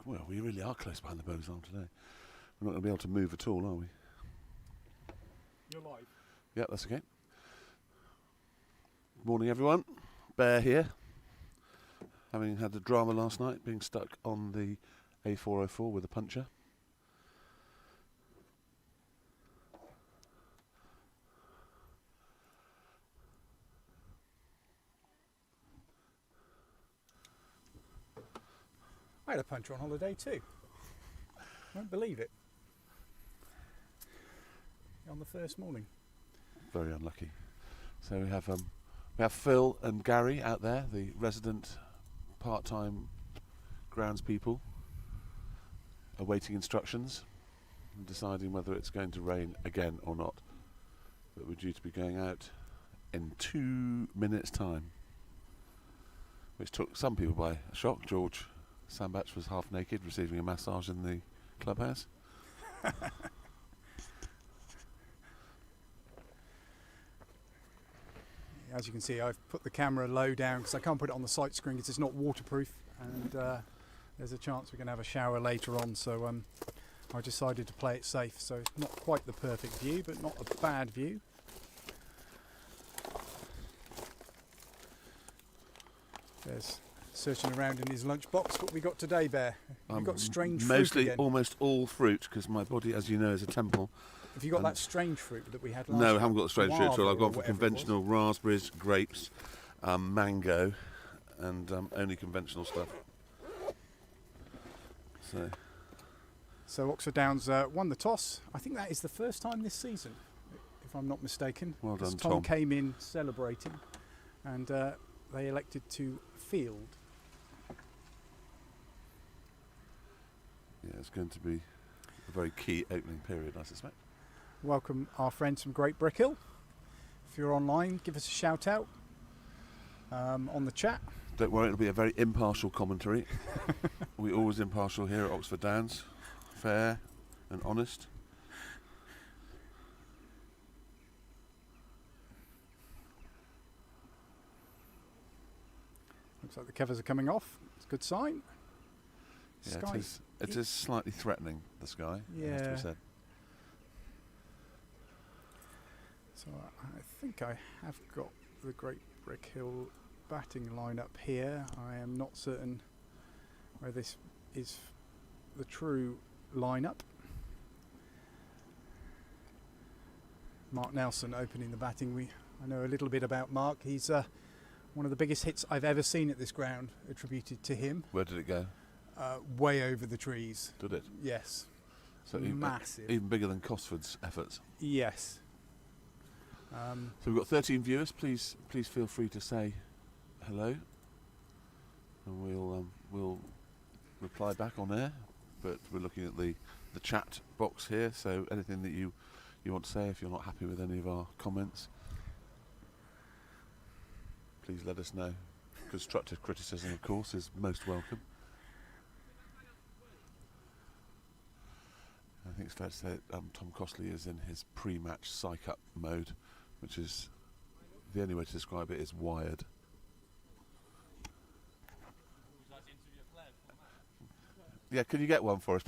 Well, we really are close behind the bogey's arm today. We're not going to be able to move at all, are we? You're live. Yeah, that's okay. Morning, everyone. Bear here. Having had the drama last night, being stuck on the A404 with a puncher. I had a puncher on holiday too. Won't believe it. On the first morning. Very unlucky. So we have Phil and Gary out there, the resident part-time groundspeople, awaiting instructions and deciding whether it's going to rain again or not. But we're due to be going out in 2 minutes' time, which took some people by a shock. George Sambach was half naked, receiving a massage in the clubhouse. As you can see, I've put the camera low down because I can't put it on the sight screen because it's not waterproof, and there's a chance we're going to have a shower later on, so I decided to play it safe. So it's not quite the perfect view, but not a bad view. There's searching around in his lunchbox. What we got today, Bear? We've got strange fruit mostly again. almost all fruit, because my body, as you know, is a temple. Have you got that strange fruit that we had last No, I haven't got the strange fruit at all. I've gone for whatever it was. conventional raspberries, grapes, mango, and only conventional stuff. So Oxford Downs won the toss. I think that is the first time this season, if I'm not mistaken. Well done, Tom Tom. came in celebrating, and they elected to field. yeah, it's going to be a very key opening period, I suspect. Welcome our friends from Great Brickhill. If you're online, give us a shout out on the chat. Don't worry, it'll be a very impartial commentary. We're always impartial here at Oxford Downs. Fair and honest. Looks like the covers are coming off. It's a good sign. Yeah, Sky. it is slightly threatening, the sky, it has to Yeah. be said. So I think I have got the Great Brickhill batting lineup here. I am not certain where this is the true lineup. Mark Nelson opening the batting. I know a little bit about Mark. He's one of the biggest hits I've ever seen at this ground, attributed to him. Where did it go? Way over the trees. Did it? Yes. So Massive. even bigger than Cosford's efforts. Yes. So we've got 13 viewers. Please feel free to say hello, and we'll reply back on air. But we're looking at the chat box here. So anything that you want to say, if you're not happy with any of our comments, please let us know. Constructive criticism, of course, is most welcome. I think it's fair to say that Tom Costley is in his pre-match psych-up mode, which is, the only way to describe it is wired. Yeah, can you get one for us?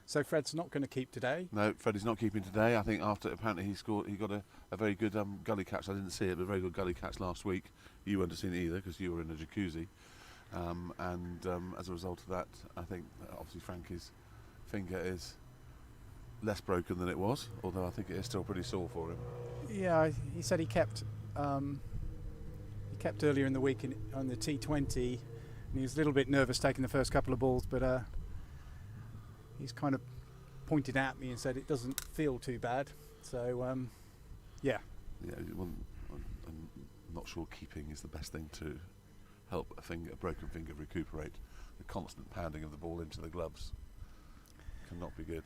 So Fred's not going to keep today. No, Freddie's not keeping today. I think after apparently he got a very good gully catch. I didn't see it, but a very good gully catch last week. You wouldn't have seen it either because you were in a jacuzzi. And as a result of that, I think obviously Frankie's finger is less broken than it was, although I think it is still pretty sore for him. Yeah, he said he kept earlier in the week on the T20, and he was a little bit nervous taking the first couple of balls, but he's kind of pointed at me and said it doesn't feel too bad. So yeah. Yeah, I'm not sure keeping is the best thing to help a broken finger recuperate. The constant pounding of the ball into the gloves cannot be good.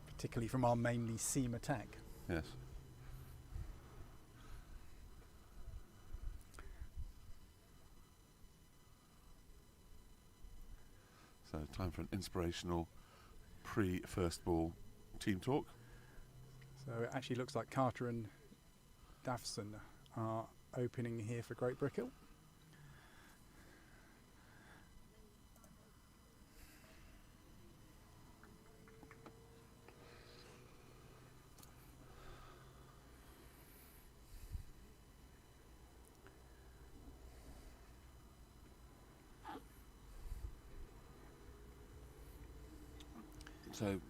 Particularly from our mainly seam attack. Yes. So time for an inspirational pre-first ball team talk. So it actually looks like Carter and Davson are opening here for Great Brickhill. So it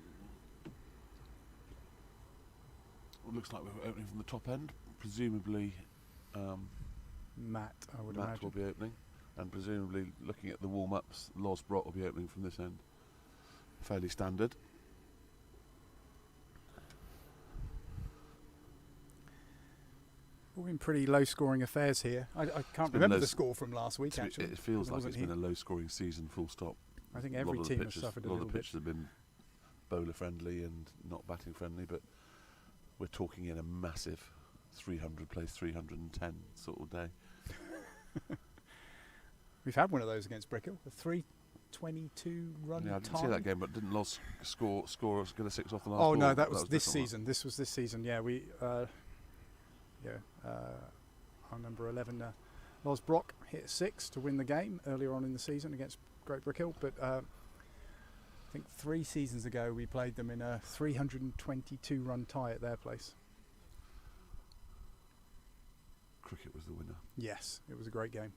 looks like we're opening from the top end. Presumably Matt, I would Matt imagine. will be opening, and presumably looking at the warm-ups, Los Brock will be opening from this end. Fairly standard. All been pretty low-scoring affairs here. I can't been remember low the score from last week, actually. It feels I like wasn't it's been here. a low-scoring season, full stop. I think A lot every of the team has pitches- suffered a lot little of the bit. pitches have been bowler-friendly and not batting-friendly, but we're talking in a massive 300 plays 310 sort of day. We've had one of those against Brickhill, a 322 run Yeah, I didn't tie. see that game, but didn't Los score get a 6 off the last Oh ball? no, that was a this different one. season. This was this season. Yeah, our number 11, Los Brock hit 6 to win the game earlier on in the season against Great Brickhill. But I think 3 seasons ago we played them in a 322 run tie at their place. Cricket was the winner. Yes, it was a great game.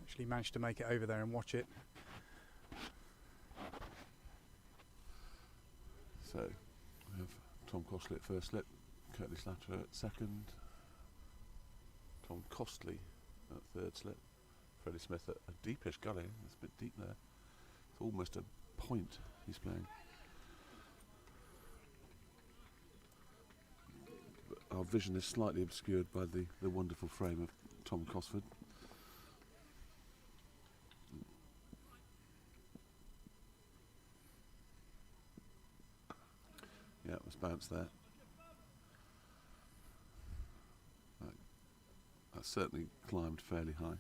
Actually managed to make it over there and watch it. So we have Tom Costley at first slip, Curtly Slatter at second, Tom Costley at third slip, Freddie Smith at a deepish gully. It's a bit deep there. It's almost a point he's playing. But our vision is slightly obscured by the wonderful frame of Tom Cosford. Yeah, it was bounced there. That certainly climbed fairly high.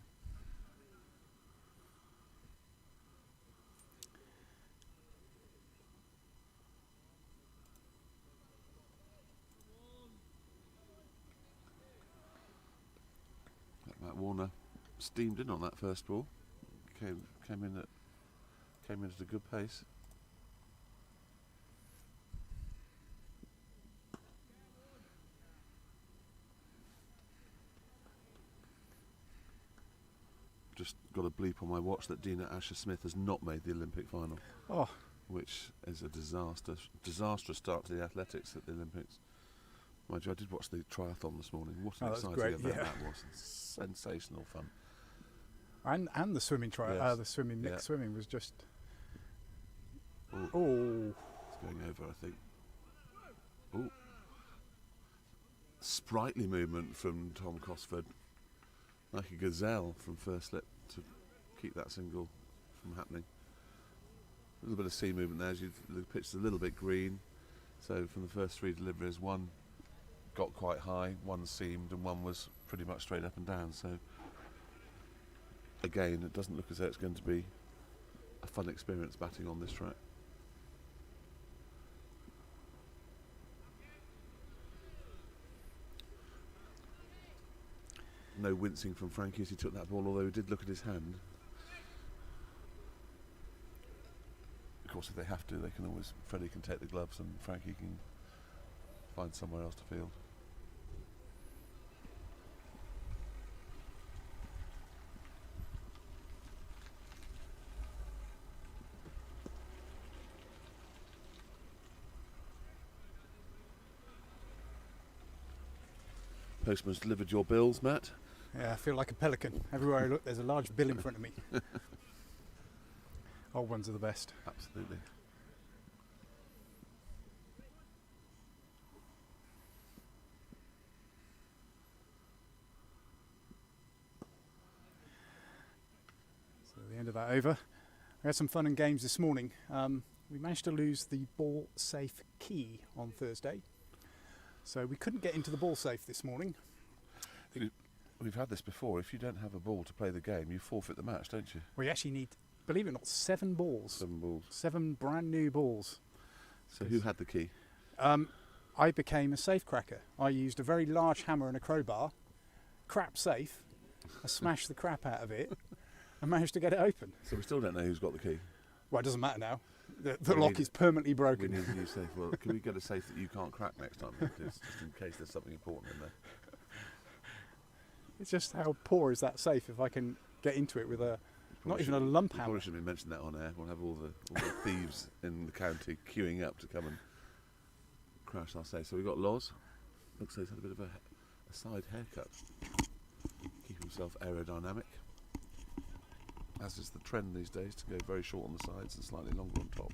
Matt Warner steamed in on that first ball. Came in at a good pace. Just got a bleep on my watch that Dina Asher-Smith has not made the Olympic final, Oh, which is a disastrous start to the athletics at the Olympics. Mind you, I did watch the triathlon this morning. What an Oh, that's exciting great, event yeah. that was! Sensational fun. and the swimming Yes. the swimming mixed Yeah. swimming was just Ooh, oh. it's going over, I think. Ooh. Sprightly movement from Tom Cosford, like a gazelle from first slip to keep that single from happening. A little bit of sea movement there. As the pitch is a little bit green, so from the first 3 deliveries, one got quite high, one seamed, and one was pretty much straight up and down. So again, it doesn't look as though it's going to be a fun experience batting on this track. No wincing from Frankie as he took that ball, although he did look at his hand. Of course, if they have to, they can always. Freddie can take the gloves and Frankie can find somewhere else to field. Postman's delivered your bills, Matt. Yeah, I feel like a pelican. Everywhere I look, there's a large bill in front of me. Old ones are the best. Absolutely. So at the end of that over, we had some fun and games this morning. We managed to lose the ball safe key on Thursday, so we couldn't get into the ball safe this morning. We've had this before. If you don't have a ball to play the game, you forfeit the match, don't you? We actually need, believe it or not, 7 balls. 7 balls. 7 brand new balls. So who had the key? I became a safe cracker. I used a very large hammer and a crowbar, crap safe. I smashed the crap out of it and managed to get it open. So we still don't know who's got the key. Well, it doesn't matter now. The We lock need- is permanently We broken. need a new safe. Well, can we get a safe that you can't crack next time, please, just in case there's something important in there? It's just how poor is that safe if I can get into it with a not Probably even a should- lump we hammer. Probably shouldn't be mentioning that on air. We'll have all the thieves in the county queuing up to come and crash our safe. So we've got Loz. Looks like he's had a bit of a side haircut. Keep himself aerodynamic. As is the trend these days, to go very short on the sides and slightly longer on top.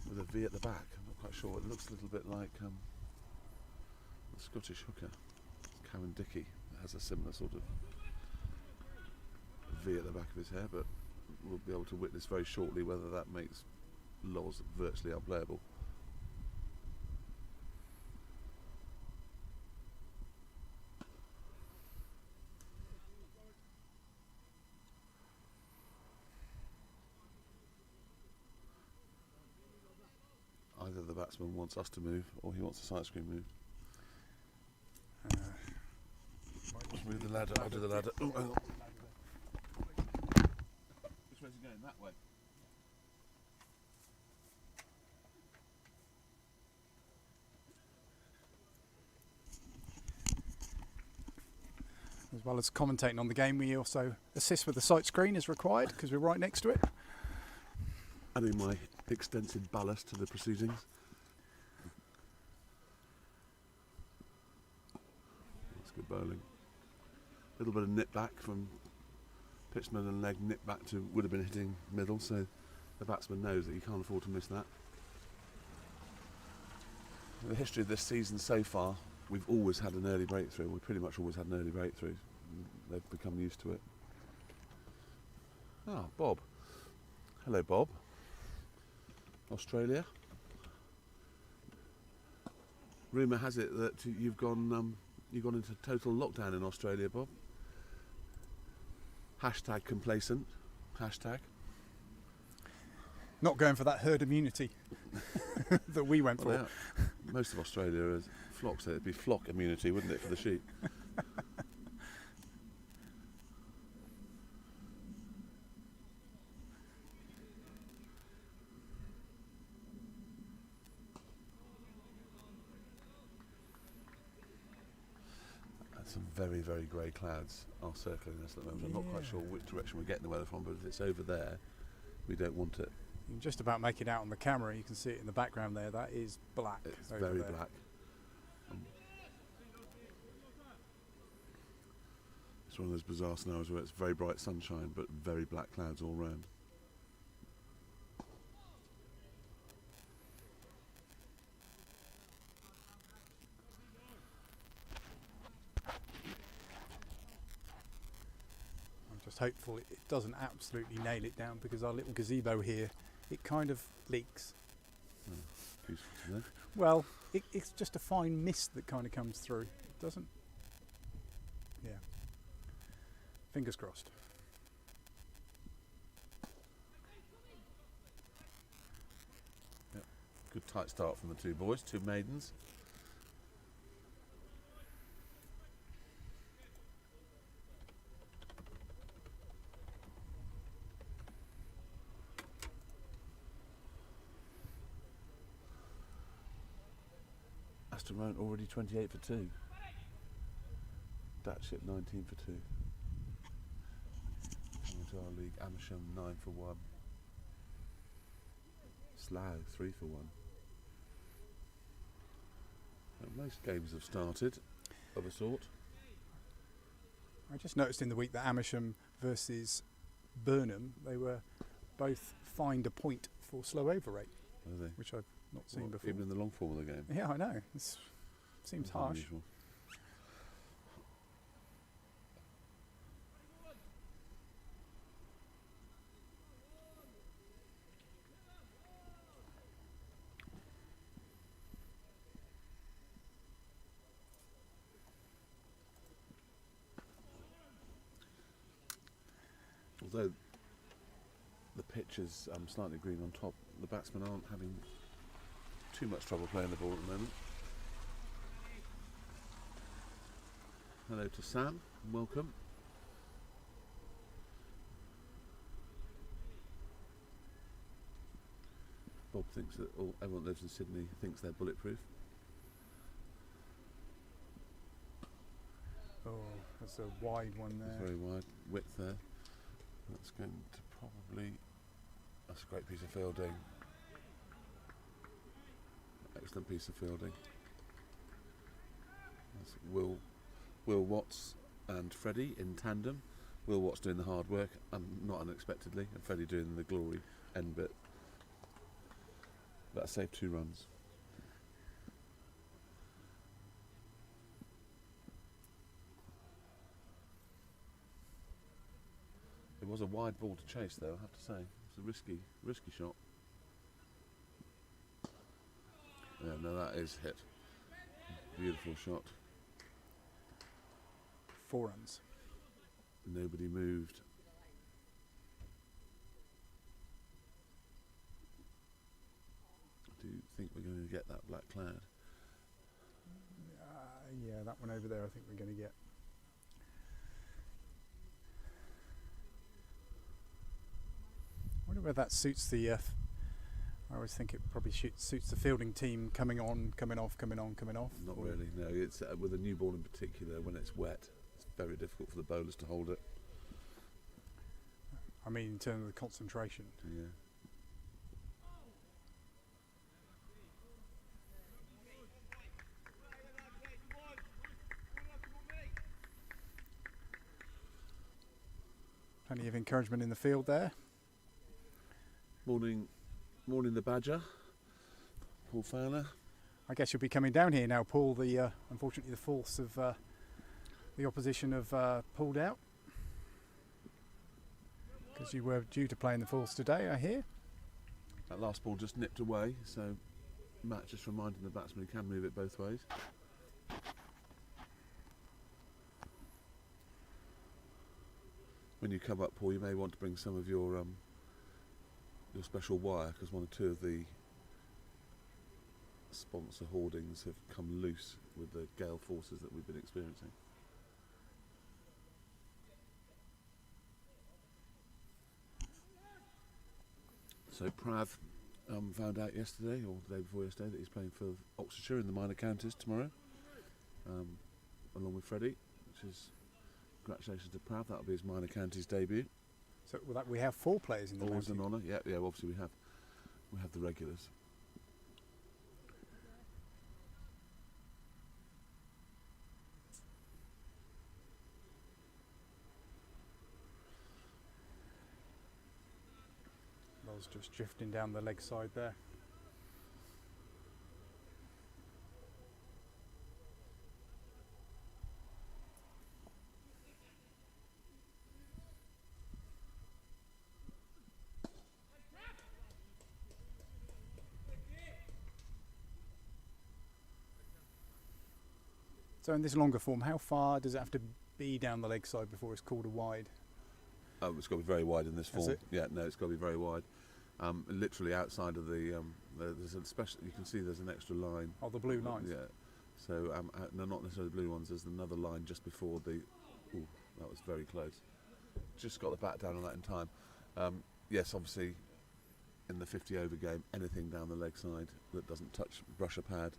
With a V at the back. I'm not quite sure. It looks a little bit like the Scottish hooker, Cowan Dickey, has a similar sort of V at the back of his hair, but we'll be able to witness very shortly whether that makes Loz virtually unplayable. Either the batsman wants us to move or he wants the side screen moved. Let's move the ladder. I'll do the ladder. Oh, hang on. Which way's he going? That way. As well as commentating on the game, we also assist with the sight screen as required because we're right next to it. Adding my extensive ballast to the proceedings. That's good bowling. A little bit of nip back from pitchman and leg nip back to would have been hitting middle, so the batsman knows that he can't afford to miss that. In the history of this season so far, we've always had an early breakthrough. We pretty much always had an early breakthrough. They've become used to it. Ah, Bob. Hello, Bob. Australia. Rumour has it that you've gone into total lockdown in Australia, Bob. Hashtag complacent. Hashtag. Not going for that herd immunity that we went for. Well, most of Australia is flocks, so it'd be flock immunity, wouldn't it, for the sheep? Some very, very grey clouds are circling us at the moment. I'm not quite sure which direction we're getting the weather from, but if it's over there, we don't want it. You can just about make it out on the camera. You can see it in the background there. That is black. It's over very there. black. It's one of those bizarre scenarios where it's very bright sunshine, but very black clouds all round. I'm just hopeful it doesn't absolutely nail it down because our little gazebo here, it kind of leaks. Useful to know. Well, it's just a fine mist that kind of comes through. It doesn't. Yeah. Fingers crossed. Good tight start from the two boys, two maidens. Aston Rowan already 28 for 2. Datship 19 for 2. Coming to our league, Amersham 9 for 1. Slough 3 for 1. Most games have started of a sort. I just noticed in the week that Amersham versus Burnham, they were both fined a point for slow over rate, Are they? which I've not seen What, before. even in the long form of the game. Yeah, I know. It seems That's harsh. unusual. Although the pitch is slightly green on top, the batsmen aren't having too much trouble playing the ball at the moment. Hello to Sam, welcome. Bob thinks that everyone that lives in Sydney thinks they're bulletproof. Oh, that's a wide one there. It's very wide, width there. That's going to probably... That's a great piece of fielding. Excellent piece of fielding. That's Will Watts and Freddie in tandem. Will Watts doing the hard work, not unexpectedly, and Freddie doing the glory end bit. That saved 2 runs. It was a wide ball to chase, though, I have to say. It's a risky shot. Yeah, no, that is hit. Beautiful shot. 4 runs. Nobody moved. Do you think we're going to get that black cloud? Yeah, that one over there I think we're going to get. I wonder whether that suits the... I always think it probably suits the fielding team coming on, coming off, coming on, coming off. Not really, no. It's with a new ball in particular, when it's wet, it's very difficult for the bowlers to hold it. I mean in terms of the concentration. Yeah. Plenty of encouragement in the field there. Morning the Badger, Paul Fowler. I guess you'll be coming down here now, Paul. Unfortunately, the fourths of the opposition have pulled out because you were due to play in the fourths today, I hear. That last ball just nipped away, so Matt just reminding the batsman he can move it both ways. When you come up, Paul, you may want to bring some of your special wire, because 1 or 2 of the sponsor hoardings have come loose with the gale forces that we've been experiencing. So Prav found out yesterday, or the day before yesterday, that he's playing for Oxfordshire in the minor counties tomorrow, along with Freddie, which is congratulations to Prav. That'll be his minor counties debut. So we have 4 players in the Always county. an honour. Yeah. Obviously we have the regulars. Ball's just drifting down the leg side there. So in this longer form, how far does it have to be down the leg side before it's called a wide? Oh, it's got to be very wide in this Is form. it? Yeah, no, it's got to be very wide. Literally outside of the, there's a special. You can see there's an extra line. Oh, the blue lines. Yeah. So no, not necessarily the blue ones. There's another line just before the. Ooh, that was very close. Just got the bat down on that in time. Yes, obviously, in the 50 over game, anything down the leg side that doesn't brush a pad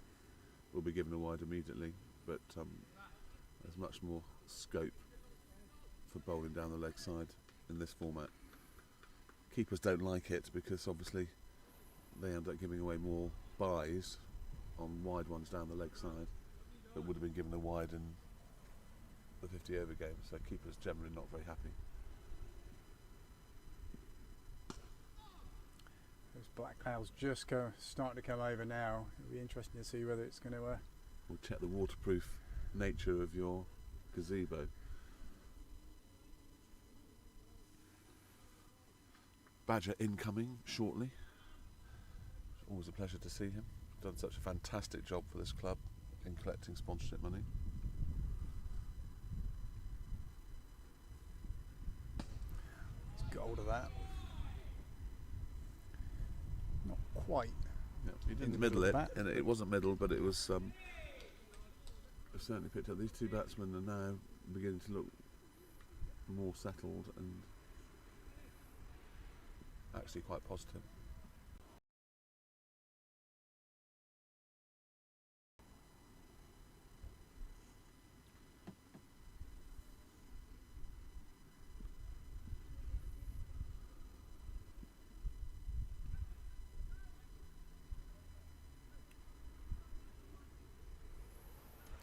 will be given a wide immediately. But there's much more scope for bowling down the leg side in this format. Keepers don't like it because obviously they end up giving away more byes on wide ones down the leg side that would have been given a wide in the 50 over game, so keepers generally not very happy. Those black clouds just starting to come over now. It'll be interesting to see whether it's going to... We'll check the waterproof nature of your gazebo. Badger incoming shortly. It's always a pleasure to see him. Done such a fantastic job for this club in collecting sponsorship money. Let's get hold of that. Not quite. Yep, He didn't the middle middle it, of the bat. and it wasn't middle, but it was. It certainly picked up. These two batsmen are now beginning to look more settled and actually quite positive.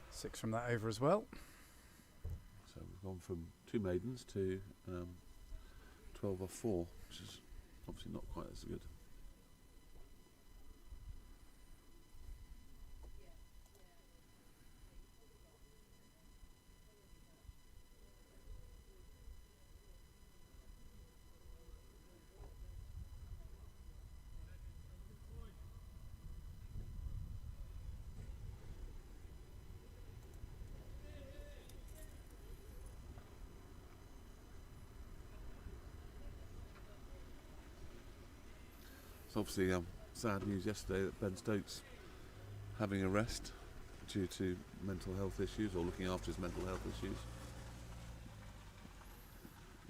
Six from that over as well. So we've gone from 2 maidens to 12 off 4, which is obviously not quite as good. It's obviously sad news yesterday that Ben Stokes having a rest due to mental health issues, or looking after his mental health issues.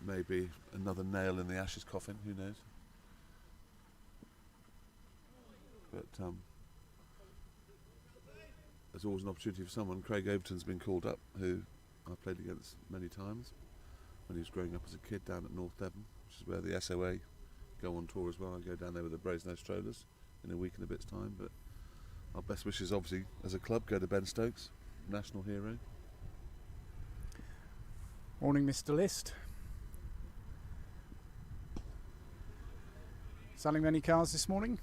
Maybe another nail in the Ashes coffin, who knows. But there's always an opportunity for someone. Craig Overton's been called up, who I played against many times when he was growing up as a kid down at North Devon, which is where the SOA go on tour as well. I go down there with the Brasenose Strollers in a week and a bit's time, but our best wishes obviously as a club go to Ben Stokes, national hero. Morning, Mr. List. Selling many cars this morning?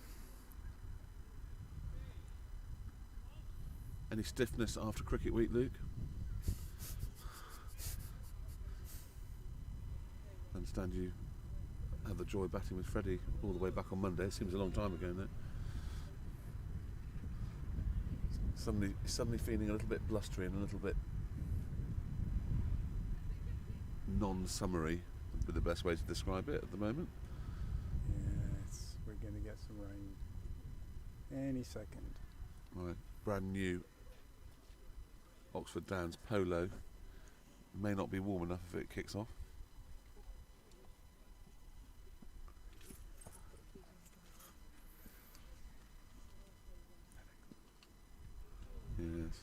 Any stiffness after cricket week, Luke? I understand you had the joy batting with Freddie all the way back on Monday. Seems a long time ago now. Suddenly feeling a little bit blustery and a little bit non-summery would be the best way to describe it at the moment. Yes, we're going to get some rain any second. My brand new Oxford Downs polo may not be warm enough if it kicks off. Yes,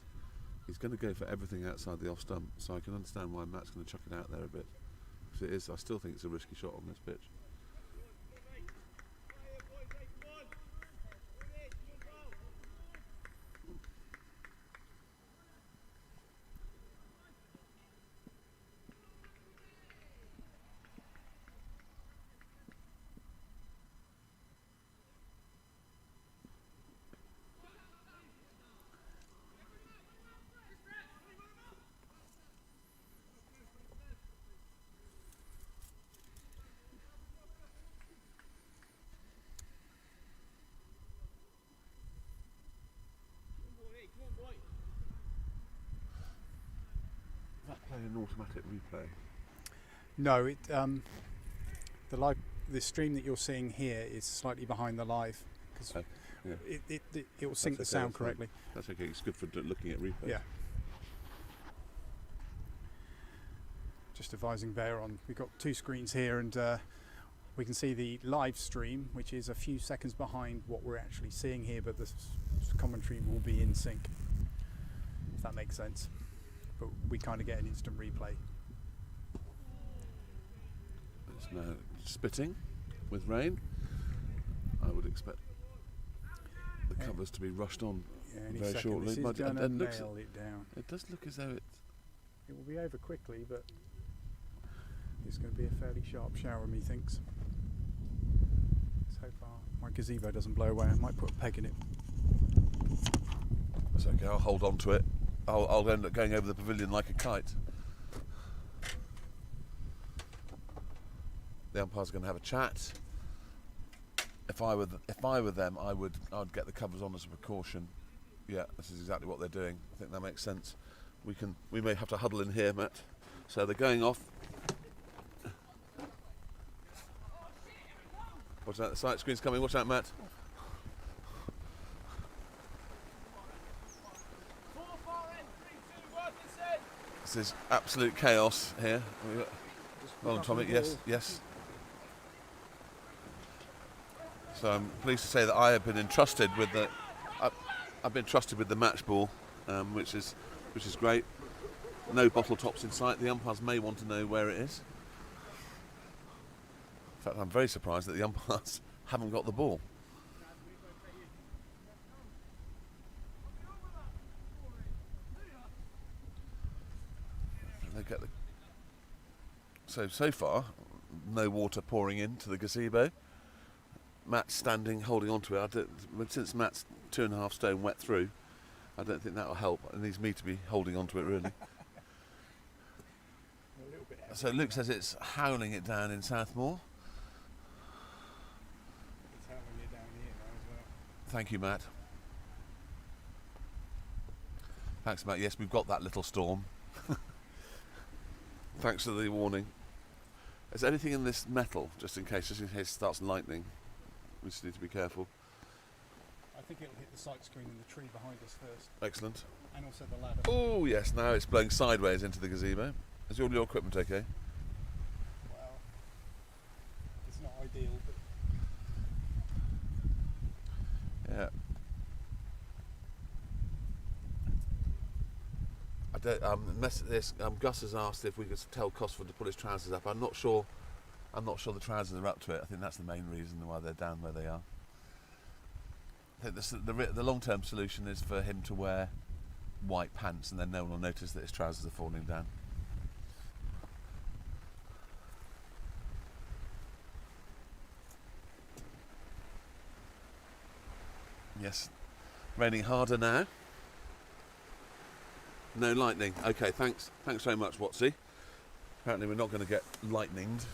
he's going to go for everything outside the off stump, so I can understand why Matt's going to chuck it out there a bit. Because it is, I still think it's a risky shot on this pitch. Play an automatic replay. No, the stream that you're seeing here is slightly behind the live because yeah. it will sync the sound correctly. That's okay. It's good for looking at replays. Yeah. Just advising there on, we've got 2 screens here, and we can see the live stream, which is a few seconds behind what we're actually seeing here, but the commentary will be in sync, if that makes sense. But we kind of get an instant replay. It's now spitting with rain. I would expect the covers to be rushed on very shortly. This is going to nail it down. It does look as though it will be over quickly, but it's going to be a fairly sharp shower, methinks. So far, my gazebo doesn't blow away. I might put a peg in it. That's okay. I'll hold on to it. I'll end up going over the pavilion like a kite. The umpires are going to have a chat. If I were them, I'd get the covers on as a precaution. Yeah, this is exactly what they're doing. I think that makes sense. We may have to huddle in here, Matt. So they're going off. Watch out, the sight screen's coming. Watch out, Matt. This is absolute chaos here. Well done, Tommy. Yes, yes. So I'm pleased to say that I have been entrusted with the. I've been trusted with the match ball, which is great. No bottle tops in sight. The umpires may want to know where it is. In fact, I'm very surprised that the umpires haven't got the ball. They get the. So far, no water pouring into the gazebo. Matt's standing, holding on to it. Since Matt's 2.5 stone wet through, I don't think that will help. It needs me to be holding on to it, really. So Luke says it's howling it down in Southmore. It's howling it down here now as well. Thank you, Matt. Thanks, Matt. Yes, we've got that little storm. Thanks for the warning. Is there anything in this metal, just in case it starts lightning? We just need to be careful. I think it'll hit the sight screen in the tree behind us first. Excellent. And also the ladder. Oh, yes, now it's blowing sideways into the gazebo. Is all your equipment okay? Well, it's not ideal, but... Yeah. Gus has asked if we could tell Cosford to pull his trousers up. I'm not sure the trousers are up to it. I think that's the main reason why they're down where they are. I think the long-term solution is for him to wear white pants, and then no one will notice that his trousers are falling down. Yes, raining harder now. No lightning. Okay, thanks very much, Watsy. Apparently we're not going to get lightninged.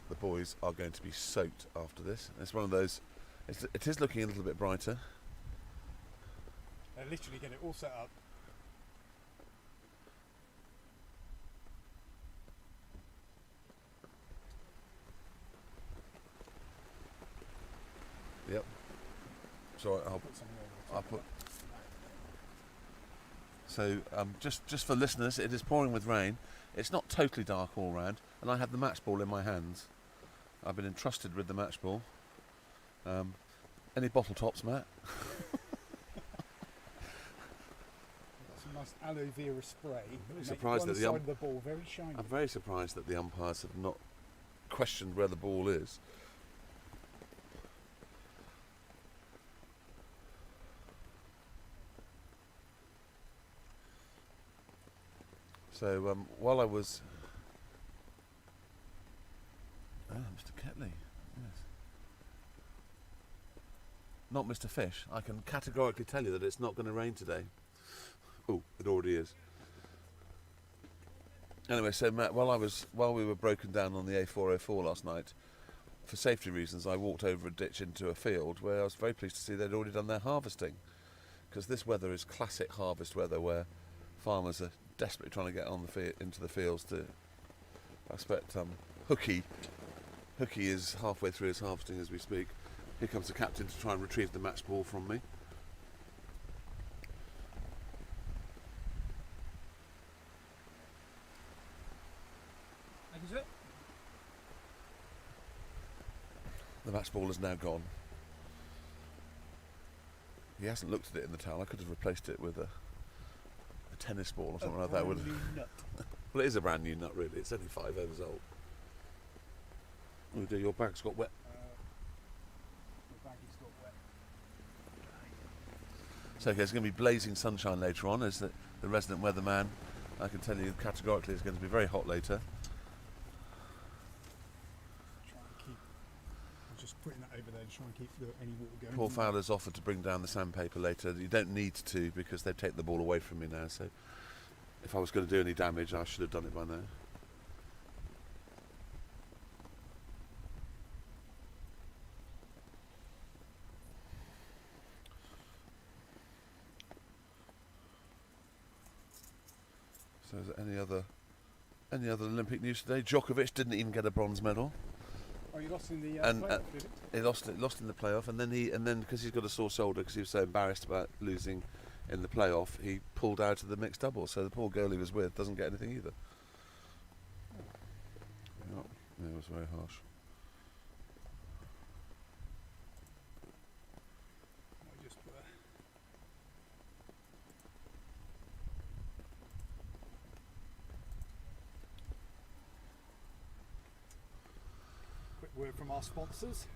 The boys are going to be soaked after this. It's one of those. It is looking a little bit brighter. They're literally getting it all set up. Yep. So I'll put. So just for listeners, it is pouring with rain. It's not totally dark all round, and I have the match ball in my hands. I've been entrusted with the match ball. Any bottle tops, Matt? Some nice aloe vera spray. I'm very surprised that the side of the ball very shiny. I'm very surprised that the umpires have not questioned where the ball is. So while I was... Mr. Ketley, yes. Not Mr. Fish. I can categorically tell you that it's not going to rain today. Oh, it already is. Anyway, so Matt, while we were broken down on the A404 last night, for safety reasons, I walked over a ditch into a field where I was very pleased to see they'd already done their harvesting, because this weather is classic harvest weather where farmers are desperately trying to get on into the fields to. I expect Hooky is halfway through his harvesting as we speak. Here comes the captain to try and retrieve the match ball from me. The match ball is now gone. He hasn't looked at it in the towel. I could have replaced it with a tennis ball or something like that. Brand new nut. Well, it is a brand new nut, really. It's only 5 hours old. Oh dear, your bag's got wet. The baggy's got wet. So okay, there's going to be blazing sunshine later on, as the resident weatherman. I can tell you categorically it's going to be very hot later. I'm just putting that over there and trying to keep any water going. Paul Fowler's offered to bring down the sandpaper later. You don't need to, because they've taken the ball away from me now, so if I was going to do any damage I should have done it by now. So is there any other Olympic news today? Djokovic didn't even get a bronze medal. Oh, you lost in the And, playoff, did it? He lost in the playoff, and then because he's got a sore shoulder because he was so embarrassed about losing in the playoff, he pulled out of the mixed double, so the poor girl he was with doesn't get anything either. Oh, it was very harsh. I just put a quick word from our sponsors.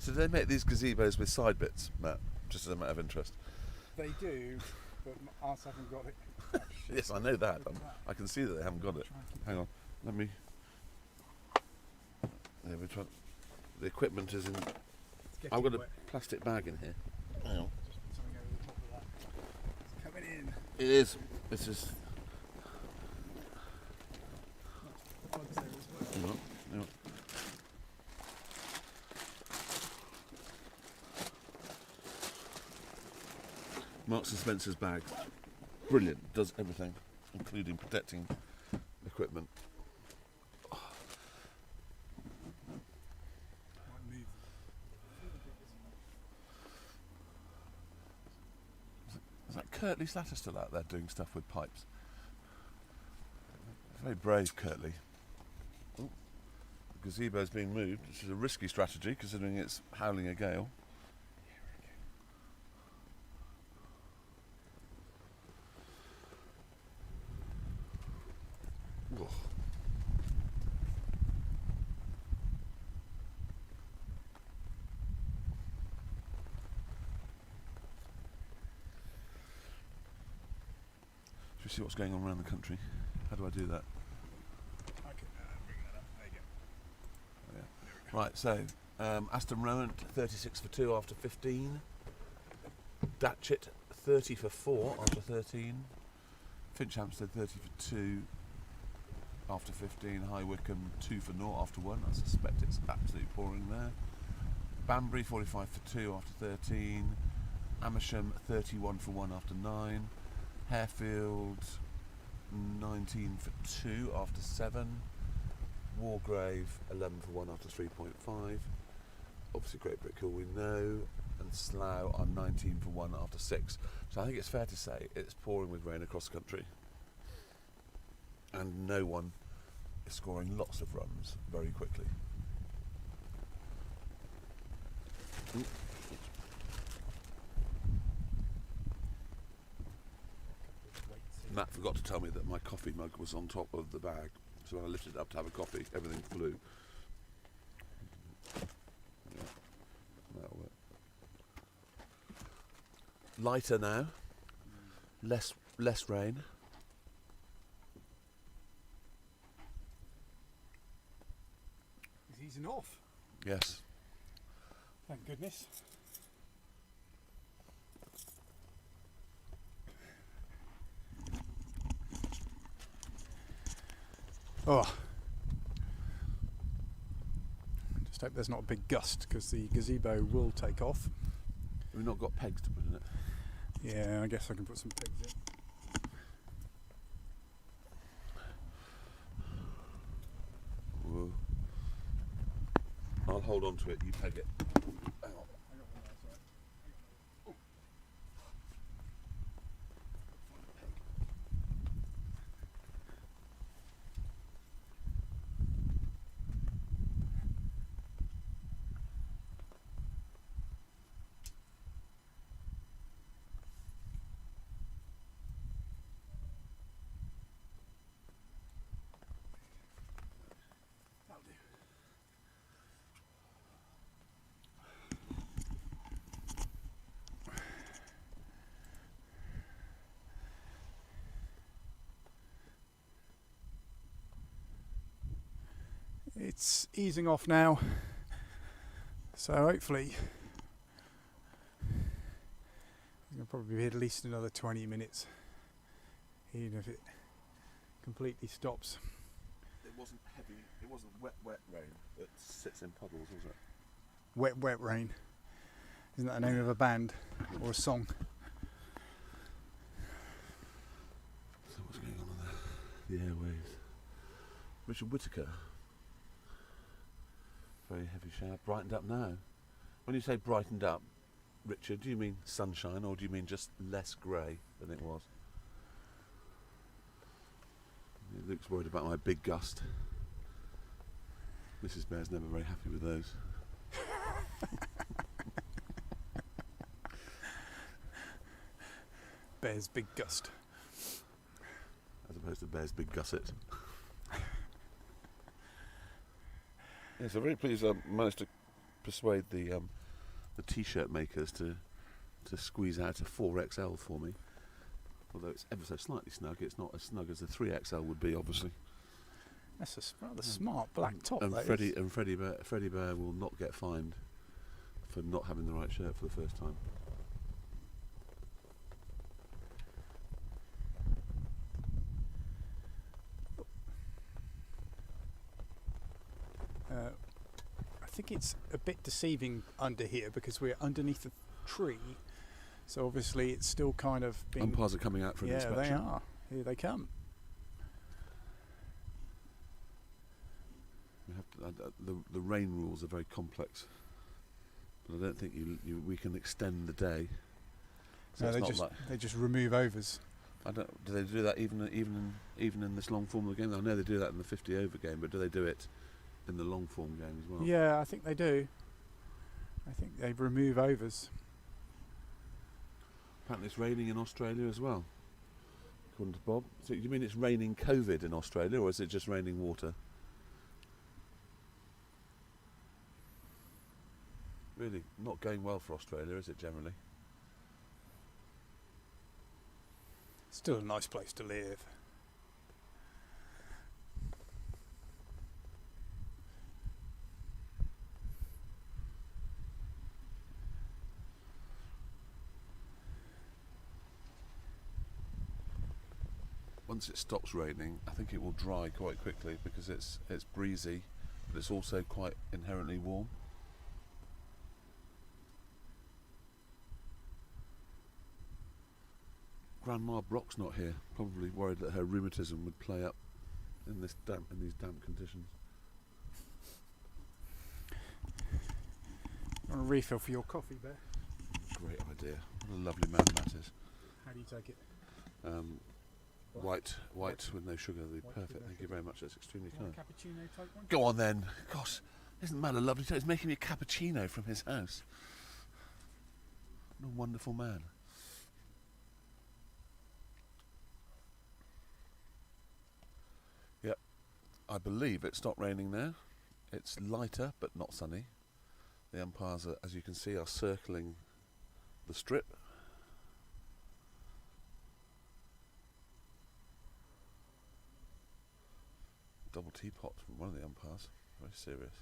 So do they make these gazebos with side bits, Matt? Just as a matter of interest. They do, but ours haven't got it. Oh, shit. Yes, I know that. Look at that. I can see that they haven't got it. Try and keep Hang on, let me. There we try. The equipment is in. it's getting I've got a wet. plastic bag in here. Hang on. Just put something over the top of that. It's coming in. It is. This is. The plug's there as well. Hang on, hang on. Marks and Spencer's bag. Brilliant. Does everything, including protecting equipment. Might move. Is that Curtly Slatter still out there doing stuff with pipes? Very brave, Curtly. Oh, the gazebo's being moved, which is a risky strategy considering it's howling a gale. Oh. Should we see what's going on around the country? How do I do that? I can bring that up. There you go. Oh, yeah. Right, so Aston Rowan 36 for 2 after 15. Datchet 30 for 4 after 13. Finch Hampstead 30 for 2 after 15. High Wycombe 2 for 0 after 1. I suspect it's absolutely pouring there. Banbury 45 for 2 after 13. Amersham 31 for 1 after 9. Harefield 19 for 2 after 7. Wargrave 11 for 1 after 3.5. Obviously Great Brickhill we know. And Slough are 19 for 1 after 6. So I think it's fair to say it's pouring with rain across the country. And no one is scoring lots of runs very quickly. Matt forgot to tell me that my coffee mug was on top of the bag, so when I lifted it up to have a coffee, everything flew. Yeah, that'll work. Lighter now, less rain. He's easing off. Yes. Thank goodness. Oh. Just hope there's not a big gust because the gazebo will take off. We've not got pegs to put in it. Yeah, I guess I can put some pegs in. Whoa. I'll hold on to it, you peg it. Hang on. That'll do. It's easing off now, so hopefully we'll probably be at least another 20 minutes, even if it completely stops. It wasn't heavy, it wasn't wet rain that sits in puddles, was it? Wet Rain. Isn't that the name of a band or a song? So what's going on in there? The airwaves. Richard Whittaker. Very heavy shower. Brightened up now. When you say brightened up, Richard, do you mean sunshine or do you mean just less grey than it was? Luke's worried about my big gust. Mrs. Bear's never very happy with those. Bear's big gust. As opposed to Bear's big gusset. Yes, I'm very pleased I managed to persuade the t-shirt makers to squeeze out a 4XL for me. Although it's ever so slightly snug, it's not as snug as the 3XL would be, obviously. That's a rather smart black top. And Freddie Bear will not get fined for not having the right shirt for the first time. I think it's a bit deceiving under here because we're underneath a tree, so obviously it's still kind of being... Umpires are coming out for an inspection. Yeah, they are. Here they come. We have the rain rules are very complex, but I don't think we can extend the day. So No, it's they just remove overs. Do they do that even in this long form of the game? I know they do that in the 50 over game, but do they do it in the long form game as well? Yeah, I think they do. I think they remove overs. Apparently it's raining in Australia as well, according to Bob. So you mean it's raining COVID in Australia, or is it just raining water? Really not going well for Australia, is it, generally? Still a nice place to live. Once it stops raining, I think it will dry quite quickly because it's breezy, but it's also quite inherently warm. Grandma Brock's not here, probably worried that her rheumatism would play up in these damp conditions. Want a refill for your coffee, Bear? Great idea. What a lovely man that is. How do you take it? White with no sugar would be perfect. Thank you very much. That's extremely kind. Cappuccino type one? Go on then. Gosh, isn't man a lovely? He's making me a cappuccino from his house. What a wonderful man. Yep, I believe it stopped raining now. It's lighter but not sunny. The umpires, as you can see, are circling the strip. Double teapot from one of the umpires. Very serious.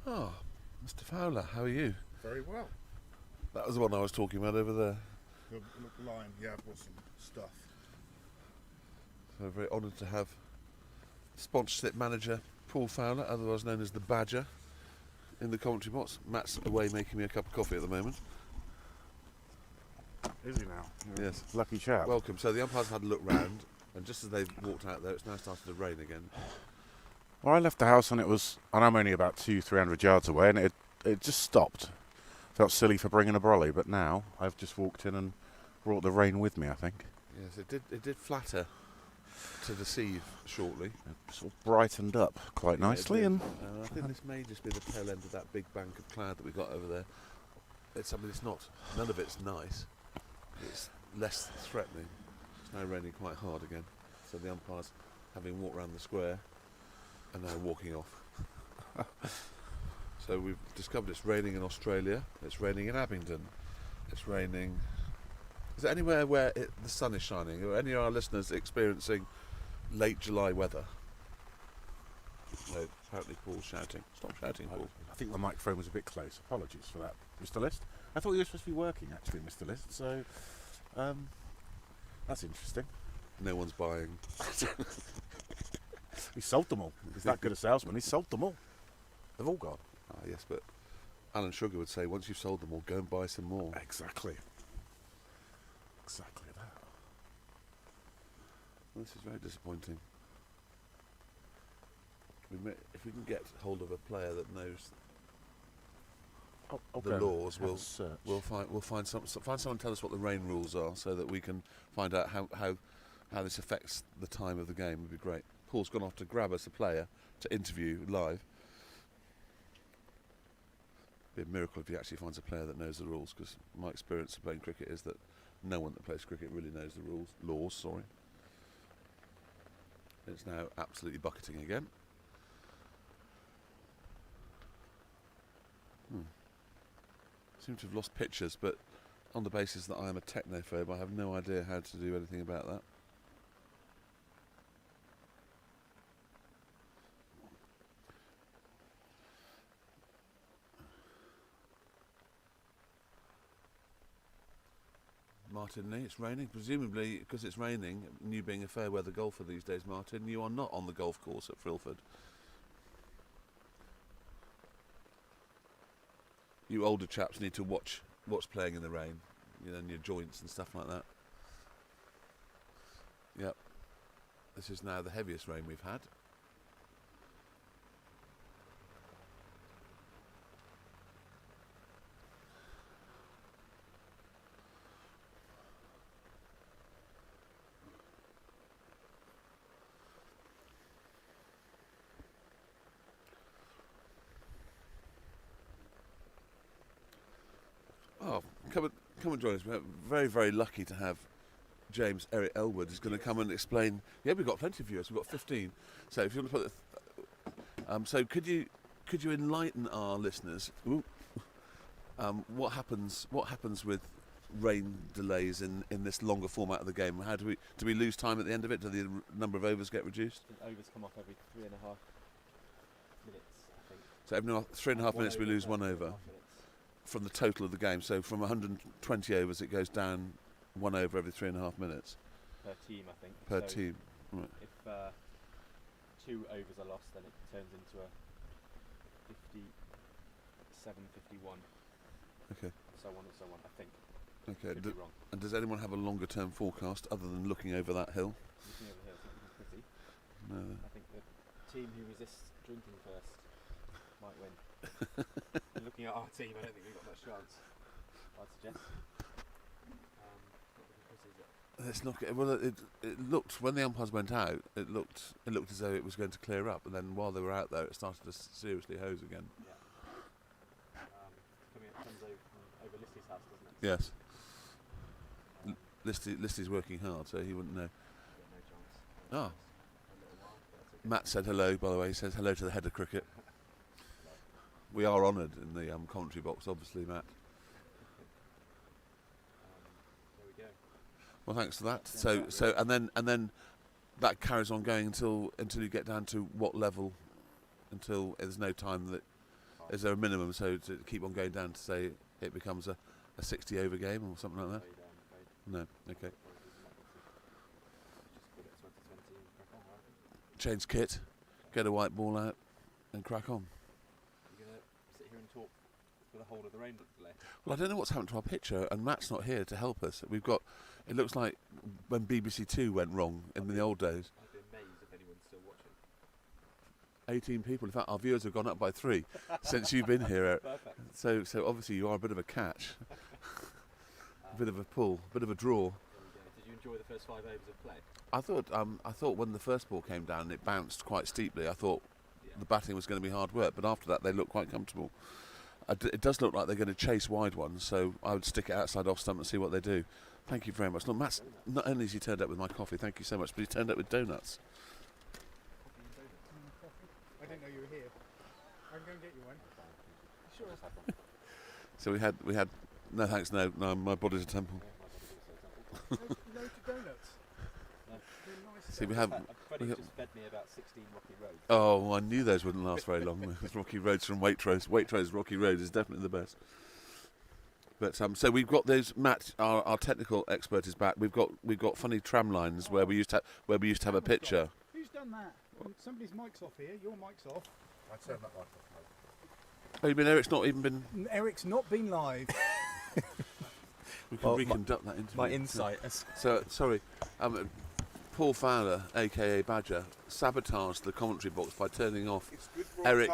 Oh, Mr. Fowler, how are you? Very well. That was the one I was talking about over there. Good line, yeah, I've got some stuff. So very honoured to have sponsorship manager Paul Fowler, otherwise known as the Badger, in the commentary box. Matt's away making me a cup of coffee at the moment. Is he now? Yes. Lucky chap. Welcome. So the umpires had a look round, and just as they've walked out there, it's now started to rain again. Well, I left the house and I'm only about 200-300 yards away, and it just stopped. Felt silly for bringing a brolly, but now I've just walked in and brought the rain with me, I think. Yes, it did flatter to deceive shortly. It sort of brightened up quite nicely, and I think this may just be the tail end of that big bank of cloud that we got over there. It's not. None of it's nice. less threatening. It's now raining quite hard again, so the umpires, having walked around the square, are now walking off. So we've discovered it's raining in Australia, it's raining in Abingdon, it's raining... Is there anywhere where the sun is shining? Are any of our listeners experiencing late July weather? No, apparently Paul's shouting. Stop shouting, Paul. I think the microphone was a bit close. Apologies for that, Mr. List. I thought you were supposed to be working, actually, Mr. List, so that's interesting. No one's buying. He sold them all. He's that good a salesman. He sold them all. They've all gone. Ah, yes, but Alan Sugar would say, once you've sold them all, go and buy some more. Exactly. Exactly that. Well, this is very disappointing. If we can get hold of a player that knows the laws, we'll find someone tell us what the rain rules are, so that we can find out how this affects the time of the game. Would be great. Paul's gone off to grab us a player to interview live. It'd be a miracle if he actually finds a player that knows the rules, because my experience of playing cricket is that no one that plays cricket really knows the laws. It's now absolutely bucketing again. Seem to have lost pictures, but on the basis that I am a technophobe, I have no idea how to do anything about that. Martin Lee, it's raining. Presumably, because it's raining, and you being a fair weather golfer these days, Martin, you are not on the golf course at Frilford. You older chaps need to watch what's playing in the rain, and your joints and stuff like that. Yep. This is now the heaviest rain we've had. Oh, come and join us. We're very, very lucky to have James Eric Elwood who's going to come and explain. Yeah, we've got plenty of viewers. We've got 15. So if you want to put the... so could you enlighten our listeners what happens with rain delays in this longer format of the game? How do we lose time at the end of it? Do the number of overs get reduced? Overs come off every 3.5 minutes, I think. So every 3.5 minutes we lose 1 over from the total of the game. So from 120 overs it goes down 1 over every 3.5 minutes. Per team, I think. Per team. Right. If 2 overs are lost, then it turns into a 57-51. Okay. So on and so on, I think. Okay. Could be wrong. And does anyone have a longer term forecast other than looking over that hill? Looking over here, I think it's pretty. No. I think the team who resists drinking first might win. Looking at our team, I don't think we've got much chance, I'd suggest. It's not. Well, it looked when the umpires went out. It looked as though it was going to clear up, and then while they were out there, it started to seriously hose again. Yeah. Comes over Listy's house, doesn't it? Yes. Listy's working hard, so he wouldn't know. No Ah. chance. Matt said hello. By the way, he says hello to the head of cricket. We are honoured in the commentary box, obviously, Matt. There we go. Well, thanks for that. So and then that carries on going until you get down to what level? Until there's no time that is there a minimum? So to keep on going down to say it becomes a 60 over game or something like that. No. Okay. Change kit, get a white ball out, and crack on. You're going to sit here and talk for the whole of the rain delay? Well, I don't know what's happened to our picture, and Matt's not here to help us. We've got. It looks like when BBC Two went wrong in the old days. I'd be amazed if anyone's still watching. 18 people. In fact, our viewers have gone up by 3 since you've been here. Perfect. So obviously you are a bit of a catch, a bit of a pull, a bit of a draw. Did you enjoy the first 5 overs of play? I thought when the first ball came down and it bounced quite steeply, I thought the batting was going to be hard work. But after that, they looked quite comfortable. It does look like they're going to chase wide ones, so I would stick it outside off stump and see what they do. Thank you very much. No, Matt's, not only has he turned up with my coffee, thank you so much, but he turned up with donuts. I didn't know you were here. I can go and get you one. Sure. So we had no thanks, no, my body's a temple. Loads of donuts. They're nice. See, we have. Freddie just fed me about 16 rocky roads. Oh, well, I knew those wouldn't last very long. Those rocky roads from Waitrose. Waitrose Rocky Road is definitely the best. But so we've got those. Matt, our technical expert, is back. We've got funny tram lines where we used to have a picture. Who's done that? Somebody's mic's off here. Your mic's off. I turned that mic off. Oh, you mean Eric's not even been? Eric's not been live. We can reconduct that interview. My insight. So sorry, Paul Fowler, aka Badger, sabotaged the commentary box by turning off Eric.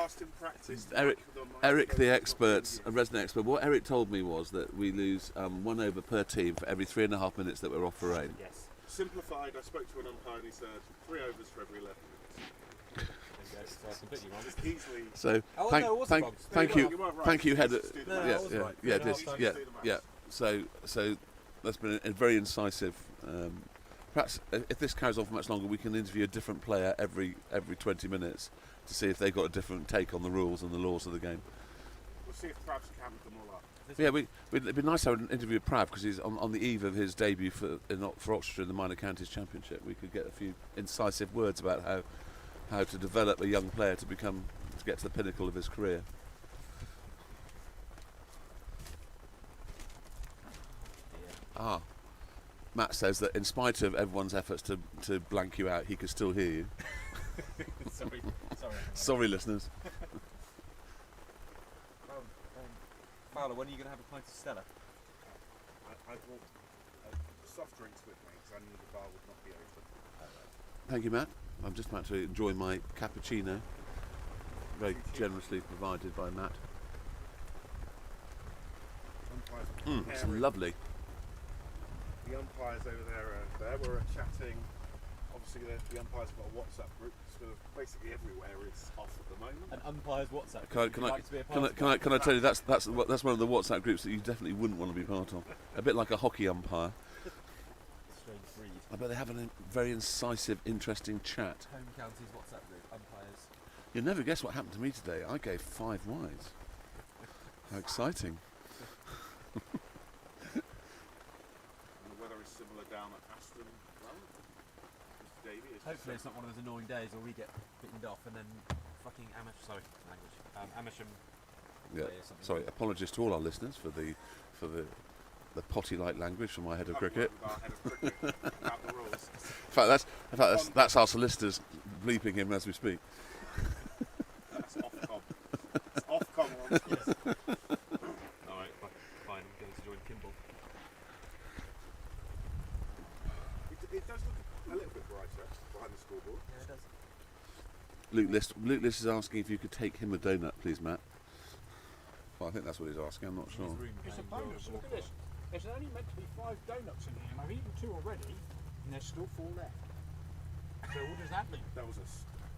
Eric, the expert, a resident expert. What Eric told me was that we lose 1 over per team for every 3.5 minutes that we're off for rain. Yes. Simplified, I spoke to an umpire and he said 3 overs for every 11 minutes. There you go. So I completely wrong. Just easily. So Oh, thank, no, it wasn't thank, wrong. thank You you, weren't right. thank you, head. Just do the No, maths. I Yeah, was yeah, right. yeah, it No, is. I was Yeah, Just do the maths. yeah. So that's been a very incisive. Perhaps if this carries on for much longer, we can interview a different player every 20 minutes to see if they've got a different take on the rules and the laws of the game. We'll see if perhaps we can with them all up. Yeah, it'd be nice to have an interview with Prav because he's on the eve of his debut for Oxfordshire in the Minor Counties Championship. We could get a few incisive words about how to develop a young player to get to the pinnacle of his career. Ah, Matt says that in spite of everyone's efforts to blank you out, he could still hear you. Sorry. Sorry, listeners. Fowler, when are you going to have a pint of Stella? I brought soft drinks with me because I knew the bar would not be open. Thank you, Matt. I'm just about to enjoy my cappuccino, very generously provided by Matt. It's lovely. The umpires over there were chatting. Obviously, the umpires have got a WhatsApp group. Sort of basically everywhere is off at the moment. An umpire's WhatsApp. Can I tell you that's one of the WhatsApp groups that you definitely wouldn't want to be part of. A bit like a hockey umpire. Strange breed. I bet they have a very incisive, interesting chat. Home counties WhatsApp group. Umpires. You'll never guess what happened to me today. I gave 5 wides. How exciting! And the weather is similar down at Aston. Well, Mr. Davey is Hopefully it's not one of those annoying days where we get bitten off and then fucking Amersham. Yeah. Sorry, apologies to all our listeners for the potty-like language from my head of cricket. About the rules. In fact, that's our solicitors bleeping him as we speak. That's Ofcom. It's Ofcom. Yes. Alright, fine. I'm going to join Kimball. It does look a little bit brighter behind the scoreboard. Yeah, it does. Luke List is asking if you could take him a donut, please, Matt. Well, I think that's what he's asking. I'm not sure. It's a bonus. Look at this. There's only meant to be 5 donuts in here, and I've eaten 2 already, and there's still 4 left. So what does that mean? That was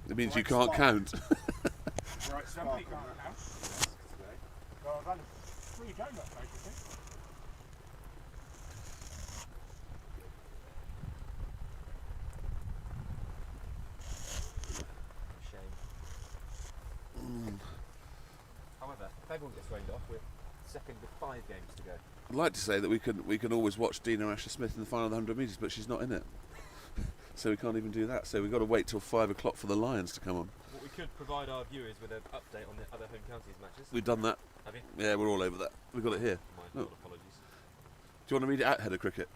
It means you Bright can't spot. count. bright Some spark people on can't that count. desk today. Well, I've had 3 donuts, basically. Shame. However, if everyone gets rained off, we're second with 5 games to go. I'd like to say that we can always watch Dina Asher-Smith in the final of the 100 metres, but she's not in it. So we can't even do that. So we've got to wait till 5 o'clock for the Lions to come on. What we could provide our viewers with an update on the other home counties matches. We've done that. Have you? Yeah, we're all over that. We've got it here. My Oh. apologies. Do you want to read it out, head of cricket?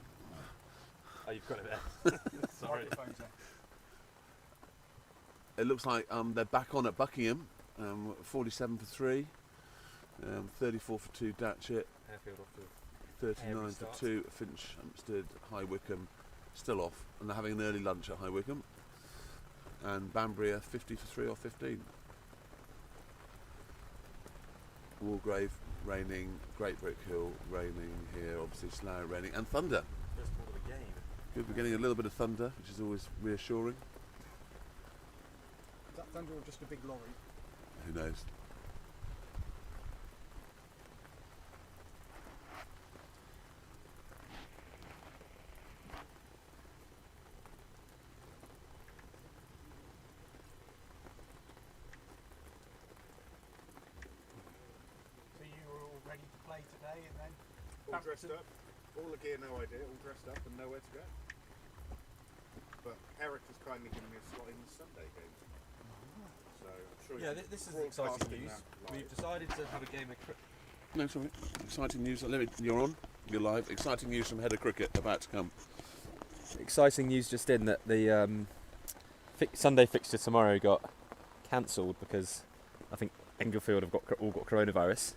Oh, you've got it there. Sorry. Microphone's there. It looks like they're back on at Buckingham. 47 for 3, 34 for 2 Datchet, Airfield off to 39 for start. 2 Finch, Hampstead, High Wycombe, still off, and they're having an early lunch at High Wycombe. And Banbury are 50 for 3 or 15. Walgrave raining, Great Brickhill raining here, obviously Slough raining, and thunder. first ball of the game. Good, we're getting a little bit of thunder, which is always reassuring. Is that thunder or just a big lorry? Who knows? play today and then All dressed up, all the gear, no idea, all dressed up and nowhere to go. But Eric has kindly given me a slot in the Sunday game. So I'm sure This is exciting news. We've decided to have a game of cricket. No, sorry. Exciting news. You're on. You're live. Exciting news from Head of Cricket about to come. Exciting news just in that the Sunday fixture tomorrow got cancelled because I think Englefield have all got coronavirus.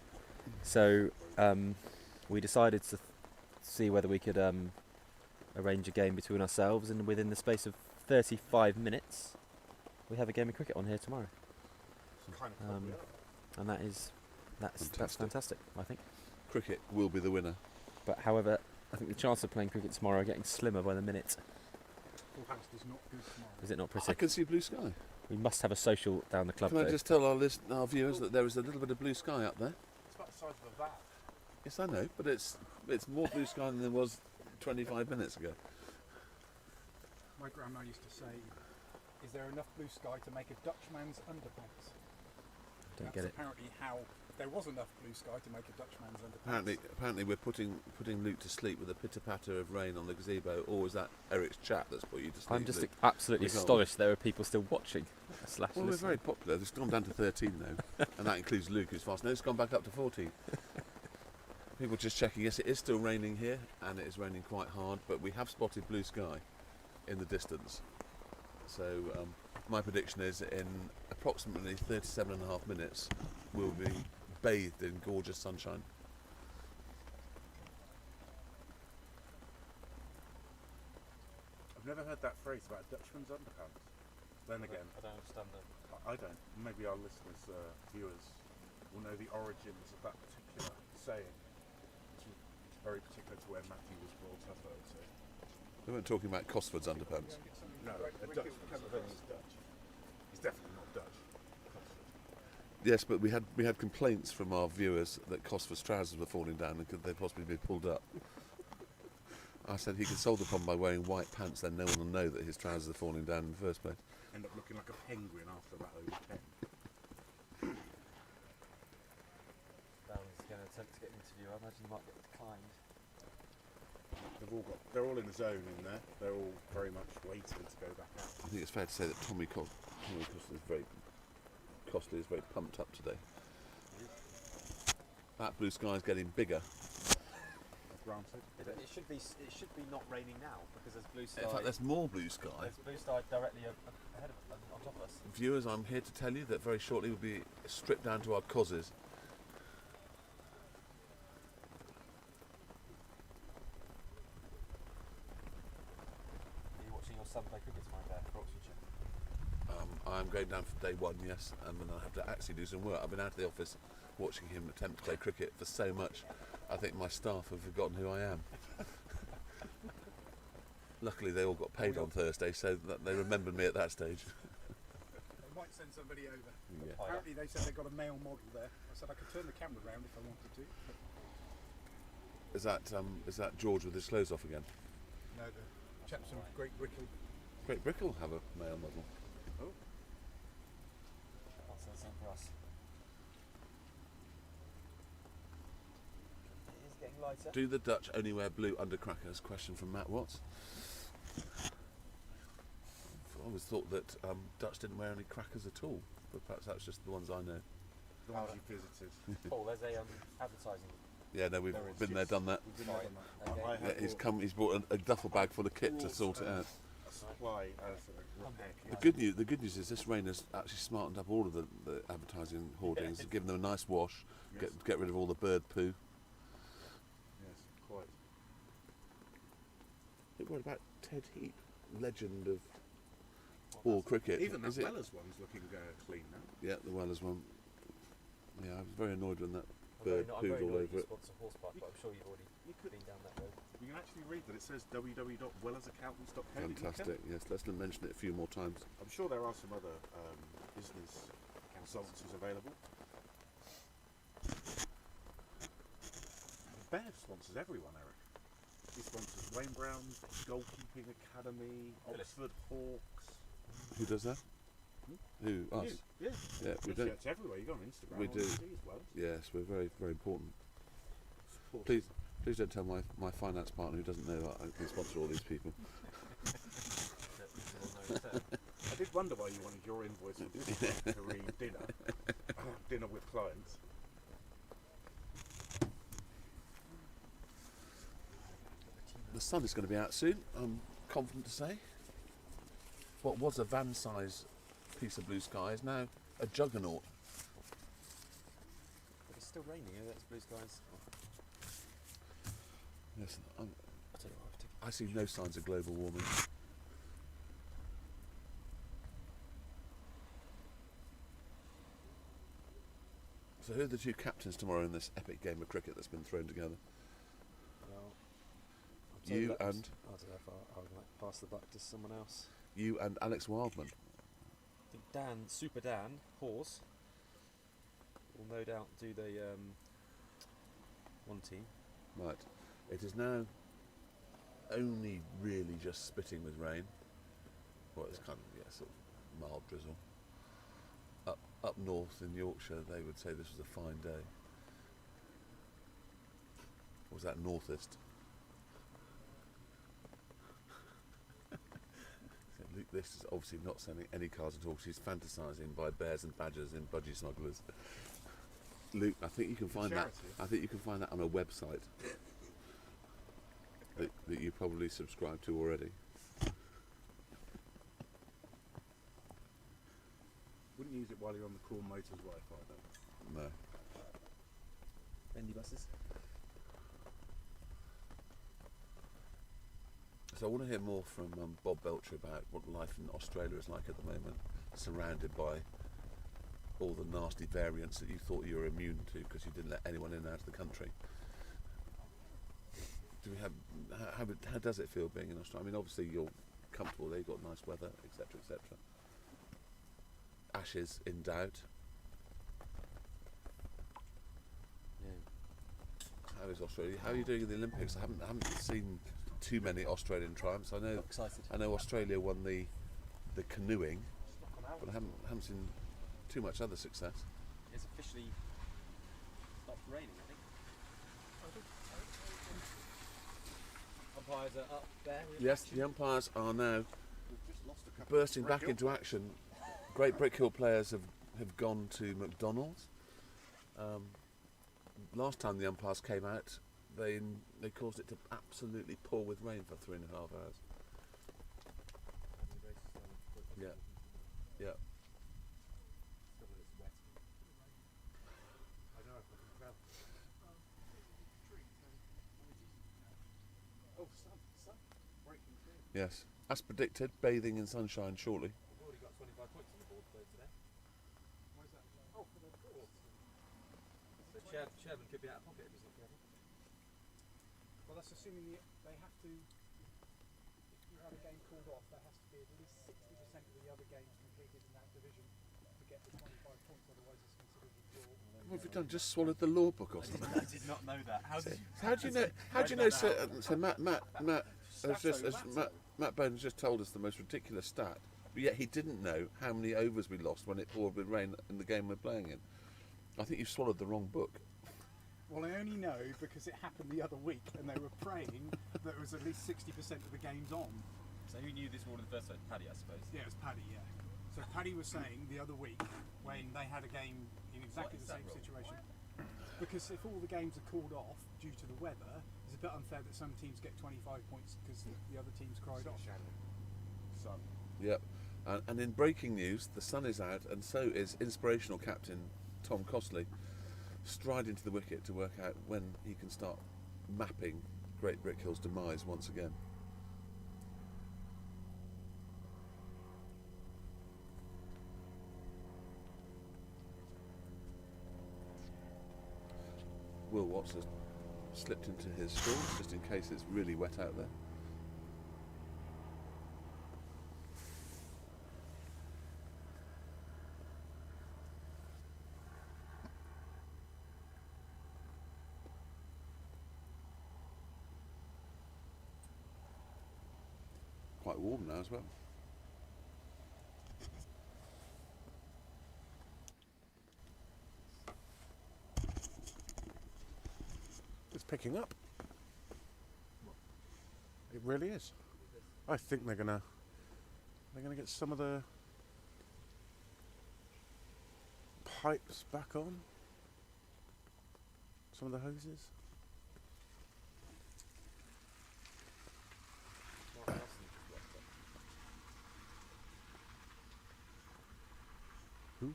So we decided to see whether we could arrange a game between ourselves, and within the space of 35 minutes we have a game of cricket on here tomorrow. And that's fantastic, I think. Cricket will be the winner. But however, I think the chance of playing cricket tomorrow are getting slimmer by the minute. Forecast is not good tomorrow. Is it not I pretty? can see blue sky. We must have a social down the club. Can I though. just tell our viewers that there is a little bit of blue sky up there? It's about the size of a vat. Yes, I know, but it's more blue sky than there was 25 minutes ago. My grandma used to say, is there enough blue sky to make a Dutchman's underpants? Don't That's get it. apparently how there was enough blue sky to make a Dutchman's underpants. Apparently we're putting Luke to sleep with a pitter-patter of rain on the gazebo, or is that Eric's chat that's put you to sleep? I'm just Luke? absolutely We can't- astonished there are people still watching. Well, we're Listening. very popular. It's gone down to 13 now, and that includes Luke, who's fast. No, it's gone back up to 14. People just checking. Yes, it is still raining here, and it is raining quite hard, but we have spotted blue sky in the distance. So my prediction is in approximately 37 and a half minutes, we'll be bathed in gorgeous sunshine. I've never heard that phrase about Dutchman's underpants. Then again, I don't understand that. I don't. Maybe our listeners, viewers, will know the origins of that particular saying. It's very particular to where Matthew was brought up, I would say. We weren't talking about Cosford's underpants. No, a Dutchman. I think he's Dutch. He's definitely not Dutch. Yes, but we had complaints from our viewers that Cosford's trousers were falling down and could they possibly be pulled up. I said he could solve the problem by wearing white pants, then no one will know that his trousers are falling down in the first place. End up looking like a penguin after that over 10. Darren's going to attempt to get an interview. I imagine he might get declined. They're all in the zone in there. They're all very much waiting to go back out. I think it's fair to say that Tommy Costley is very pumped up today. That blue sky is getting bigger. Granted. It should be not raining now because there's blue sky. In fact, there's more blue sky. There's blue sky directly ahead of on top of us. Viewers, I'm here to tell you that very shortly we'll be stripped down to our causes. Are you watching your son play cricket tomorrow there for Oxfordshire? I'm going down for day one, yes, and then I'll have to actually do some work. I've been out of the office watching him attempt to play cricket for so much, I think my staff have forgotten who I am. Luckily they all got paid on Thursday, so that they remembered me at that stage. They might send somebody over. Yeah. Apparently they said they've got a male model there. I said I could turn the camera around if I wanted to. Is that George with his clothes off again? No, the chaps from Great Brickhill. Great Brickhill have a male model. I'll say the same for us. It is getting lighter. Do the Dutch only wear blue undercrackers? Question from Matt Watts. I always thought that Dutch didn't wear any crackers at all, but perhaps that's just the ones I know. The ones you visited. Paul, there's a advertising. Yeah, no, we've There is. been there, done that. We've been there, Okay. I Yeah, have he's brought a duffel bag full of kit to sort it out. a supply as a repair kit. The good news is this rain has actually smartened up all of the advertising hoardings, given them a nice wash, Yes. get rid of all the bird poo. Yes, quite. What about Ted Heap, legend of all cricket? Even that Is it? Wellers one's looking clean now. Yeah, the Wellers one. Yeah, I was very annoyed when that I'm very bird not- I'm pooed very all annoyed over you it. sponsor Horsepark, but I'm sure you've already been down that road. You can actually read that it says www.wellersaccountants.co.uk. Fantastic. Yes, let's mention it a few more times. I'm sure there are some other business consultancies available. Bear sponsors everyone, Eric. He sponsors Wayne Brown's Goalkeeping Academy, Oxford Hawks. Who does that? Who? Us? You, yeah. Yeah, we do. It's everywhere. You go on Instagram. We all do. you see is Wellers. Yes, we're very, very important. Please don't tell my finance partner who doesn't know that I can sponsor all these people. I did wonder why you wanted your invoice to read dinner with clients. The sun is going to be out soon, I'm confident to say. What was a van-size piece of blue sky is now a juggernaut. But it's still raining, that's blue skies. Yes, I don't know what I've taken. I see no signs of global warming. So who are the two captains tomorrow in this epic game of cricket that's been thrown together? Well, You that was- and I don't know if I'll like pass the buck to someone else. you and Alex Wildman. I think Super Dan, Horse, will no doubt do the one team. Right. It is now only really just spitting with rain. Well, it's kind of sort of mild drizzle. Up north in Yorkshire, they would say this was a fine day. Or was that northist? Luke, this is obviously not sending any cards at all. She's fantasising by bears and badgers in budgie smugglers. Luke, I think you can find that. Charity. I think you can find that on a website that you probably subscribe to already. Wouldn't use it while you're on the Cool Motors Wi-Fi though. No. Bendy buses. So I want to hear more from Bob Belcher about what life in Australia is like at the moment, surrounded by all the nasty variants that you thought you were immune to because you didn't let anyone in and out of the country. Do we have how does it feel being in Australia? I mean, obviously you're comfortable there, you've got nice weather, etc., etc. Ashes in doubt. Yeah. How is Australia? How are you doing in the Olympics? I haven't seen too many Australian triumphs. I know Excited. Australia won the canoeing, but I haven't seen too much other success. It's officially stopped raining, I think. Umpires are up there. Yes, the umpires are now We've just lost a couple bursting of back Brickhill. into action. Great Brickhill players have gone to McDonald's. Last time the umpires came out, they caused it to absolutely pour with rain for 3.5 hours. Yeah, yeah. Oh, sun breaking through. Yes, as predicted, bathing in sunshine shortly. We've already got 25 points on the board though today. Where's that? Oh, for the fourth. So Chairman could be out of pocket if he's not careful. Well, that's assuming they have to. If you have a game called off, there has to be at least 60% of the other games completed in that division to get the 25 points. Otherwise, it's considered a draw. What have you done? Just swallowed the law book or something? I did not know that. How did you? How do you know? How do you know? So Matt Bone has just told us the most ridiculous stat, but yet he didn't know how many overs we lost when it poured with rain in the game we're playing in. I think you've swallowed the wrong book. Well, I only know because it happened the other week, and they were praying that it was at least 60% of the games on. So who knew this rule in the first place? Paddy, I suppose. Yeah, it was Paddy. Yeah. So Paddy was saying the other week when they had a game in exactly the same situation. Because if all the games are called off due to the weather, it's a bit unfair that some teams get 25 points because the other teams cried off. Sun. Yep. And in breaking news, the sun is out, and so is inspirational captain Tom Costley, striding to the wicket to work out when he can start mapping Great Brickhill's demise once again. Will Watts has slipped into his shorts just in case it's really wet out there. Quite warm now as well. picking up. It really is. I think they're gonna get some of the pipes back on. Some of the hoses. Who?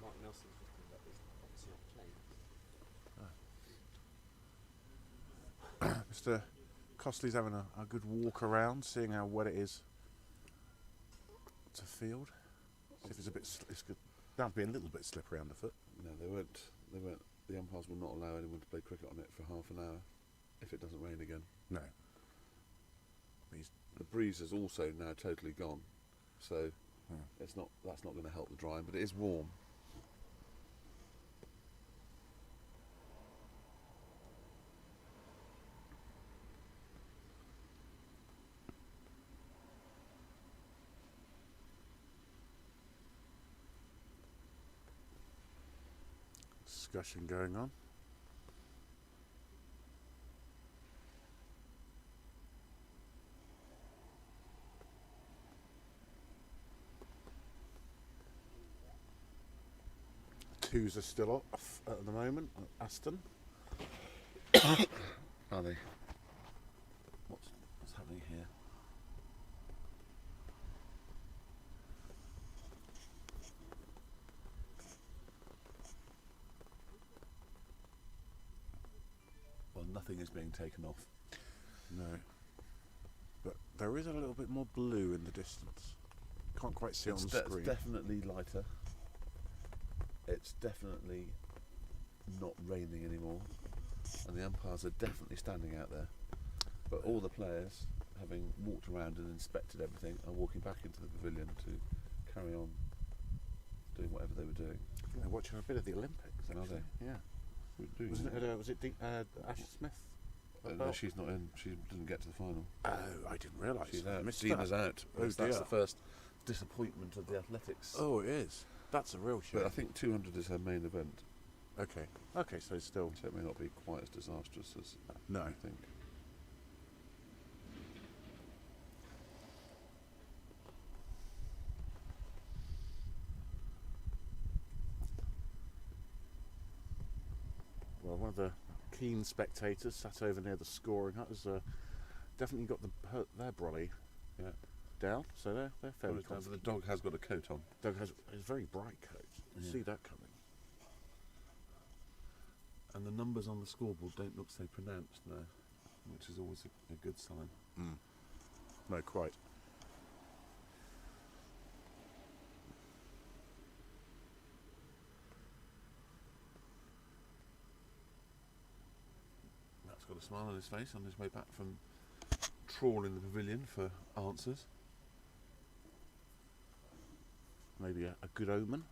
Mark Nelson's just talking about this obviously not chains. Mr. Costley's having a good walk around, seeing how wet it is to field. See if it's a bit. It's good. Bound to be a little bit slippery underfoot. No, they won't. They won't. The umpires will not allow anyone to play cricket on it for half an hour if it doesn't rain again. No. The breeze is also now totally gone, so Hmm. That's not going to help the drying, but it is warm. Discussion going on. Twos are still off at the moment at Aston. Are they? What's happening here? Well, nothing is being taken off. No. But there is a little bit more blue in the distance. Can't quite see it on the It's screen. definitely lighter. It's definitely not raining anymore, and the umpires are definitely standing out there. But all the players, having walked around and inspected everything, are walking back into the pavilion to carry on doing whatever they were doing. I think they're watching a bit of the Olympics. Are Actually. they? Yeah. Doing Was what? it Ash Smith? No, she's not in. She didn't get to the final. Oh, I didn't realise. She's I out. missed Dina's that. out. Oh That's dear. the first disappointment of the athletics. Oh, it is. That's a real shame. But I think 200 is her main event, Okay. Okay, so it's still so it may not be quite as disastrous as no. I think. Well, one of the keen spectators sat over near the scoring hut has definitely got their brolly down, so they're fairly But confident. the dog has got a coat on. Doug has a very bright coat. You Yeah. see that coming. And the numbers on the scoreboard don't look so pronounced now, which is always a good sign. No, quite. Matt's got a smile on his face on his way back from trawling the pavilion for answers. Maybe a good omen.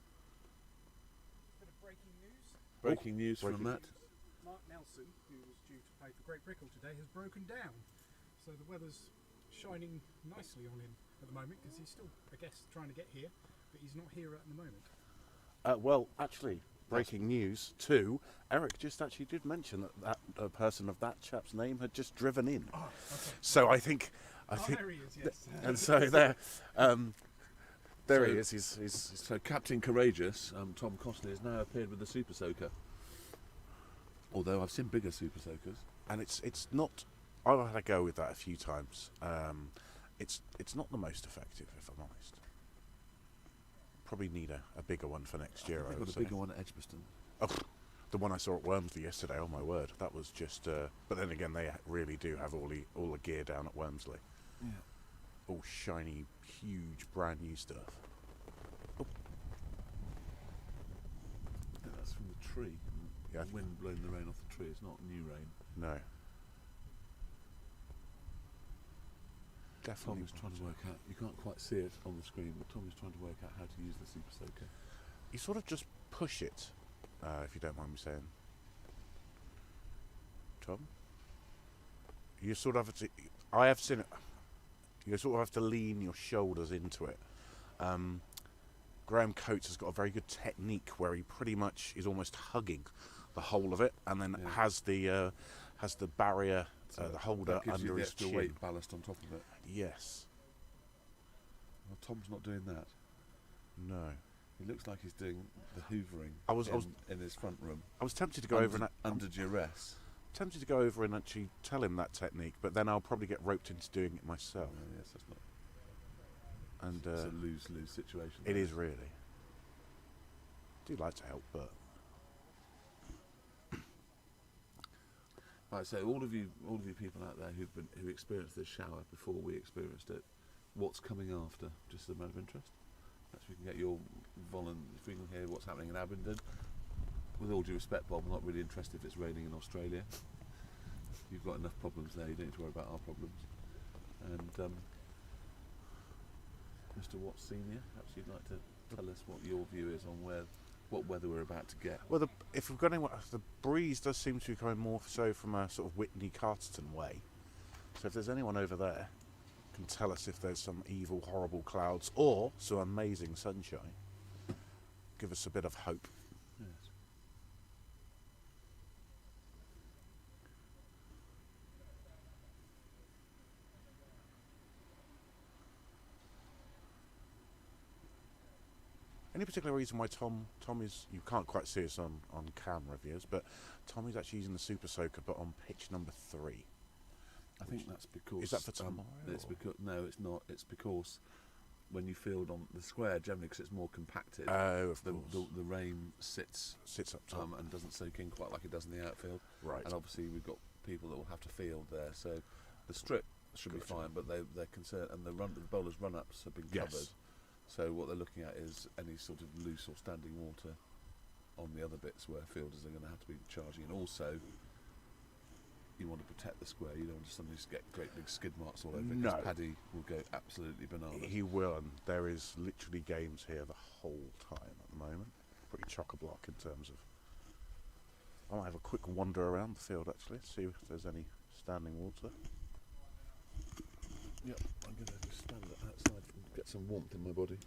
Bit of breaking news. Breaking news from breaking Matt. Mark Nelson, who was due to play for Great Brickhill today, has broken down. So the weather's shining nicely on him at the moment because he's still, I guess, trying to get here, but he's not here at the moment. Well, actually, breaking news too. Eric just actually did mention that a person of that chap's name had just driven in. Oh, okay. So I think, There he is, yes. and so there, there he So- is. He's So Captain Courageous, Tom Costner, has now appeared with the Super Soaker. Although I've seen bigger Super Soakers. and it's not. I've had a go with that a few times. It's not the most effective, if I'm honest. Probably need a bigger one for next year. I I've would got a say. bigger one at Edgbaston. Oh, the one I saw at Wormsley yesterday. Oh my word, that was just. But then again, they really do have all the gear down at Wormsley. Yeah. All shiny, huge, brand new stuff. That's from the tree. Yeah. The wind blowing the rain off the tree. It's not new rain. No. Tom Definitely. is trying to work out. You can't quite see it on the screen, but Tom is trying to work out how to use the Super Soaker. You sort of just push it, if you don't mind me saying. Tom? You sort of have to, I have seen it, you sort of have to lean your shoulders into it. Graham Coates has got a very good technique where he pretty much is almost hugging the whole of it, and then Yeah. has the barrier, So the holder that gives under you the his extra chin. weight ballast on top of it. Yes. Well, Tom's not doing that. No. He looks like he's doing the hoovering I was in his front room. I was tempted to go over and under duress. tempted to go over and actually tell him that technique, but then I'll probably get roped into doing it myself. Oh, yes, that's not. And It's a lose-lose situation. it is really. I do like to help, but Right, so all of you people out there who experienced this shower before we experienced it, what's coming after? Just as a matter of interest. Perhaps we can get your if we can hear what's happening in Abingdon. With all due respect, Bob, I'm not really interested if it's raining in Australia. You've got enough problems there. You don't need to worry about our problems. And Mr. Watts Senior, perhaps you'd like to tell us what your view is on what weather we're about to get. well, if we've got anyone, the breeze does seem to be coming more so from a sort of Whitney Carterton way. So if there's anyone over there can tell us if there's some evil, horrible clouds or some amazing sunshine, give us a bit of hope. Yes. Any particular reason why Tom is, you can't quite see us on camera viewers, but Tom is actually using the Super Soaker but on pitch number 3. I think that's because... Is that for tomorrow? It's because, no, it's not. It's because when you field on the square, generally because it's more compacted, Oh, of the course. rain sits Sits up top. and doesn't soak in quite like it does in the outfield. Right. And obviously we've got people that will have to field there, so the strip should Gotcha. be fine, but they're concerned, and the bowlers' run-ups have been covered. Yes. So what they're looking at is any sort of loose or standing water on the other bits where fielders are going to have to be charging, and also you want to protect the square. You don't want to suddenly just get great big skid marks all over it, No. because Paddy will go absolutely bananas. He will, and there is literally games here the whole time at the moment. Pretty chock-a-block in terms of... I might have a quick wander around the field actually, see if there's any standing water. Yep, I'm going to stand outside and get some warmth in my body.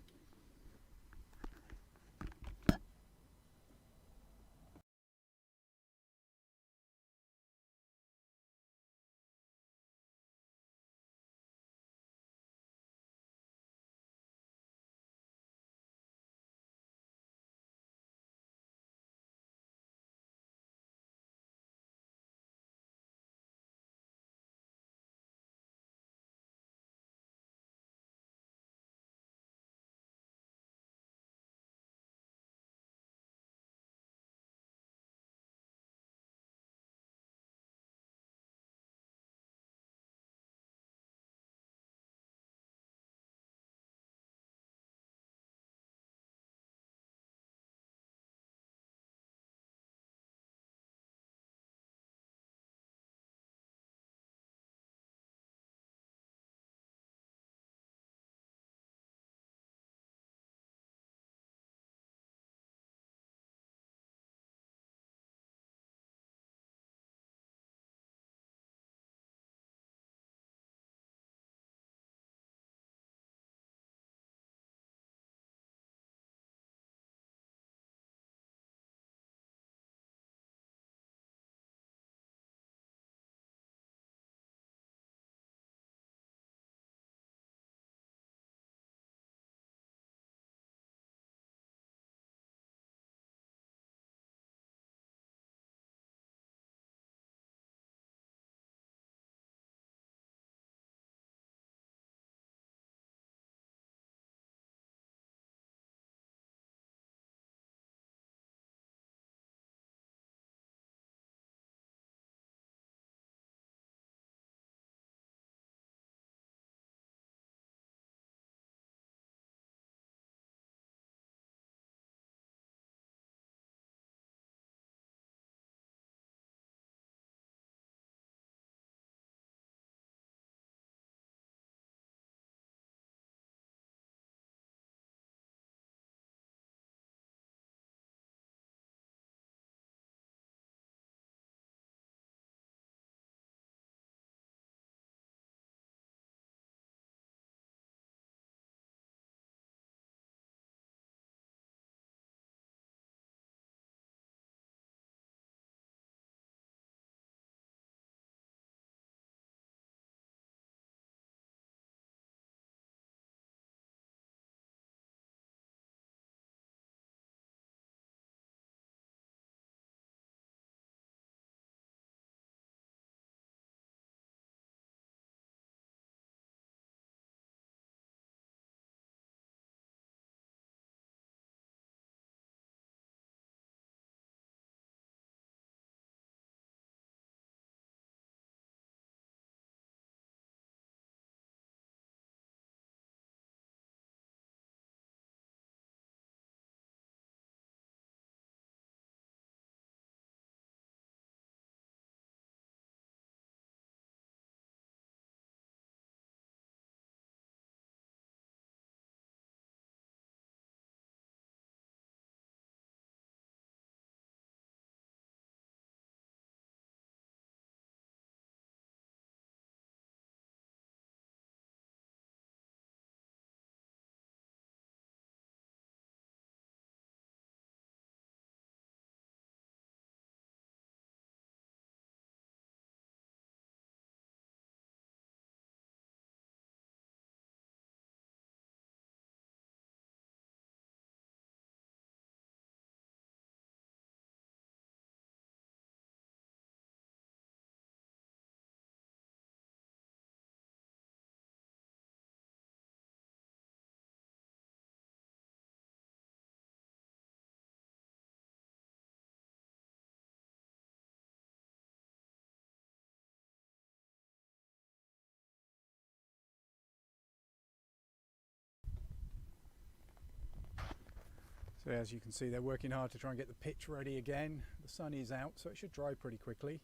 So as you can see, they're working hard to try and get the pitch ready again. The sun is out, so it should dry pretty quickly.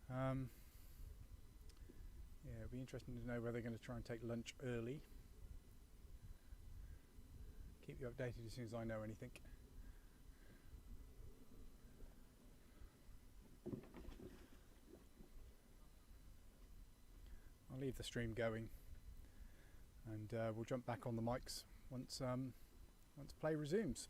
Yeah, it'll be interesting to know whether they're going to try and take lunch early. Keep you updated as soon as I know anything. I'll leave the stream going, and we'll jump back on the mics once play resumes.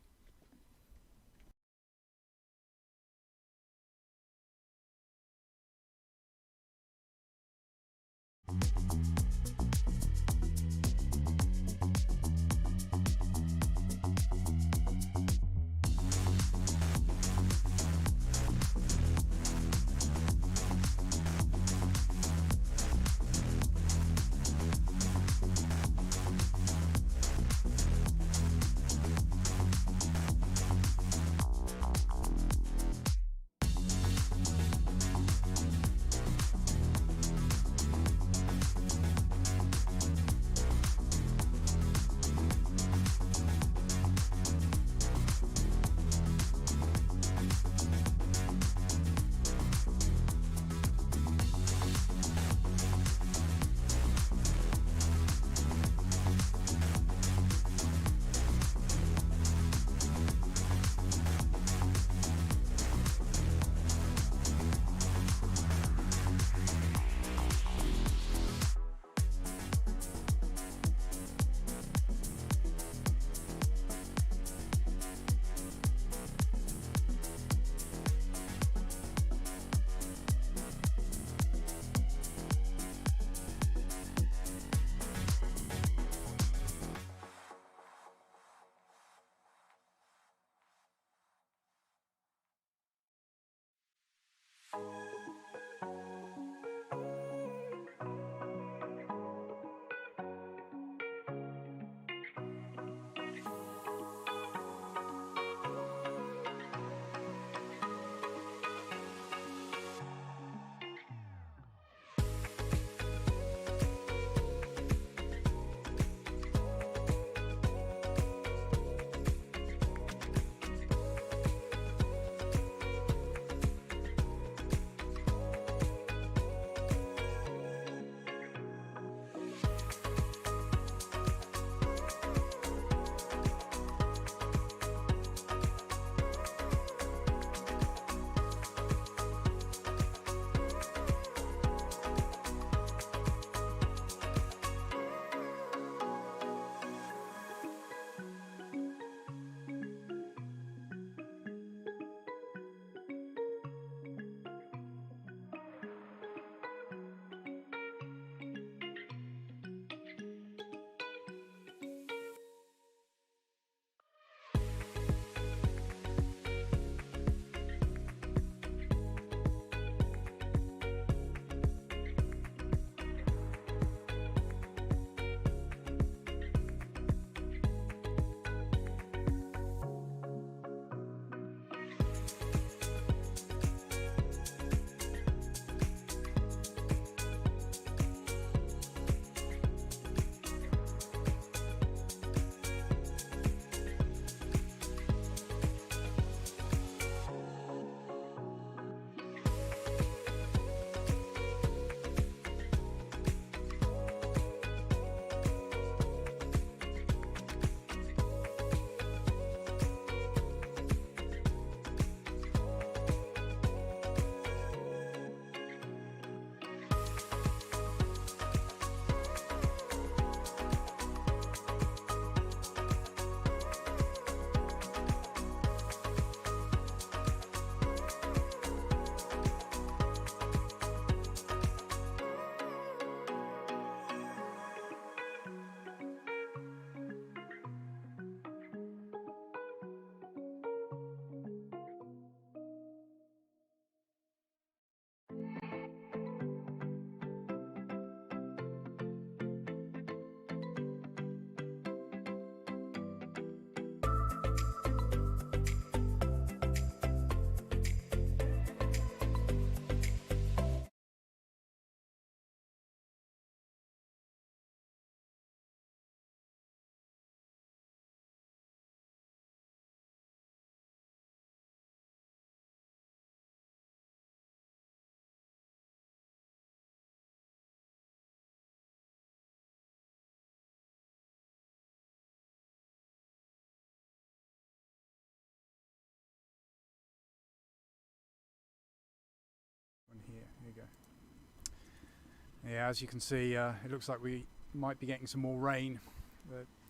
Yeah, as you can see, it looks like we might be getting some more rain.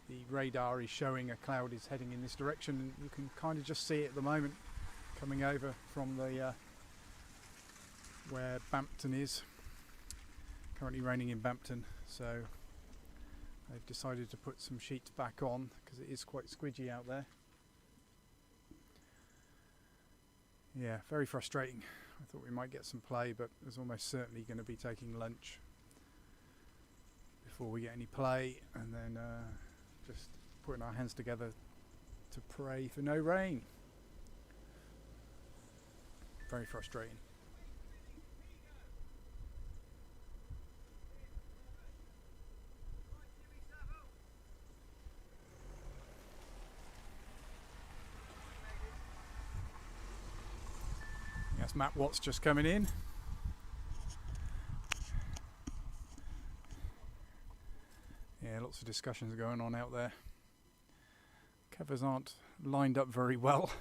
The radar is showing a cloud is heading in this direction, and you can kind of just see it at the moment coming over from the where Bampton is. Currently raining in Bampton, so they've decided to put some sheets back on because it is quite squidgy out there. Yeah, very frustrating. I thought we might get some play, but there's almost certainly going to be taking lunch before we get any play, and then just putting our hands together to pray for no rain. Very frustrating. Yes, Matt Watts just coming in. Yeah, lots of discussions going on out there. Covers aren't lined up very well.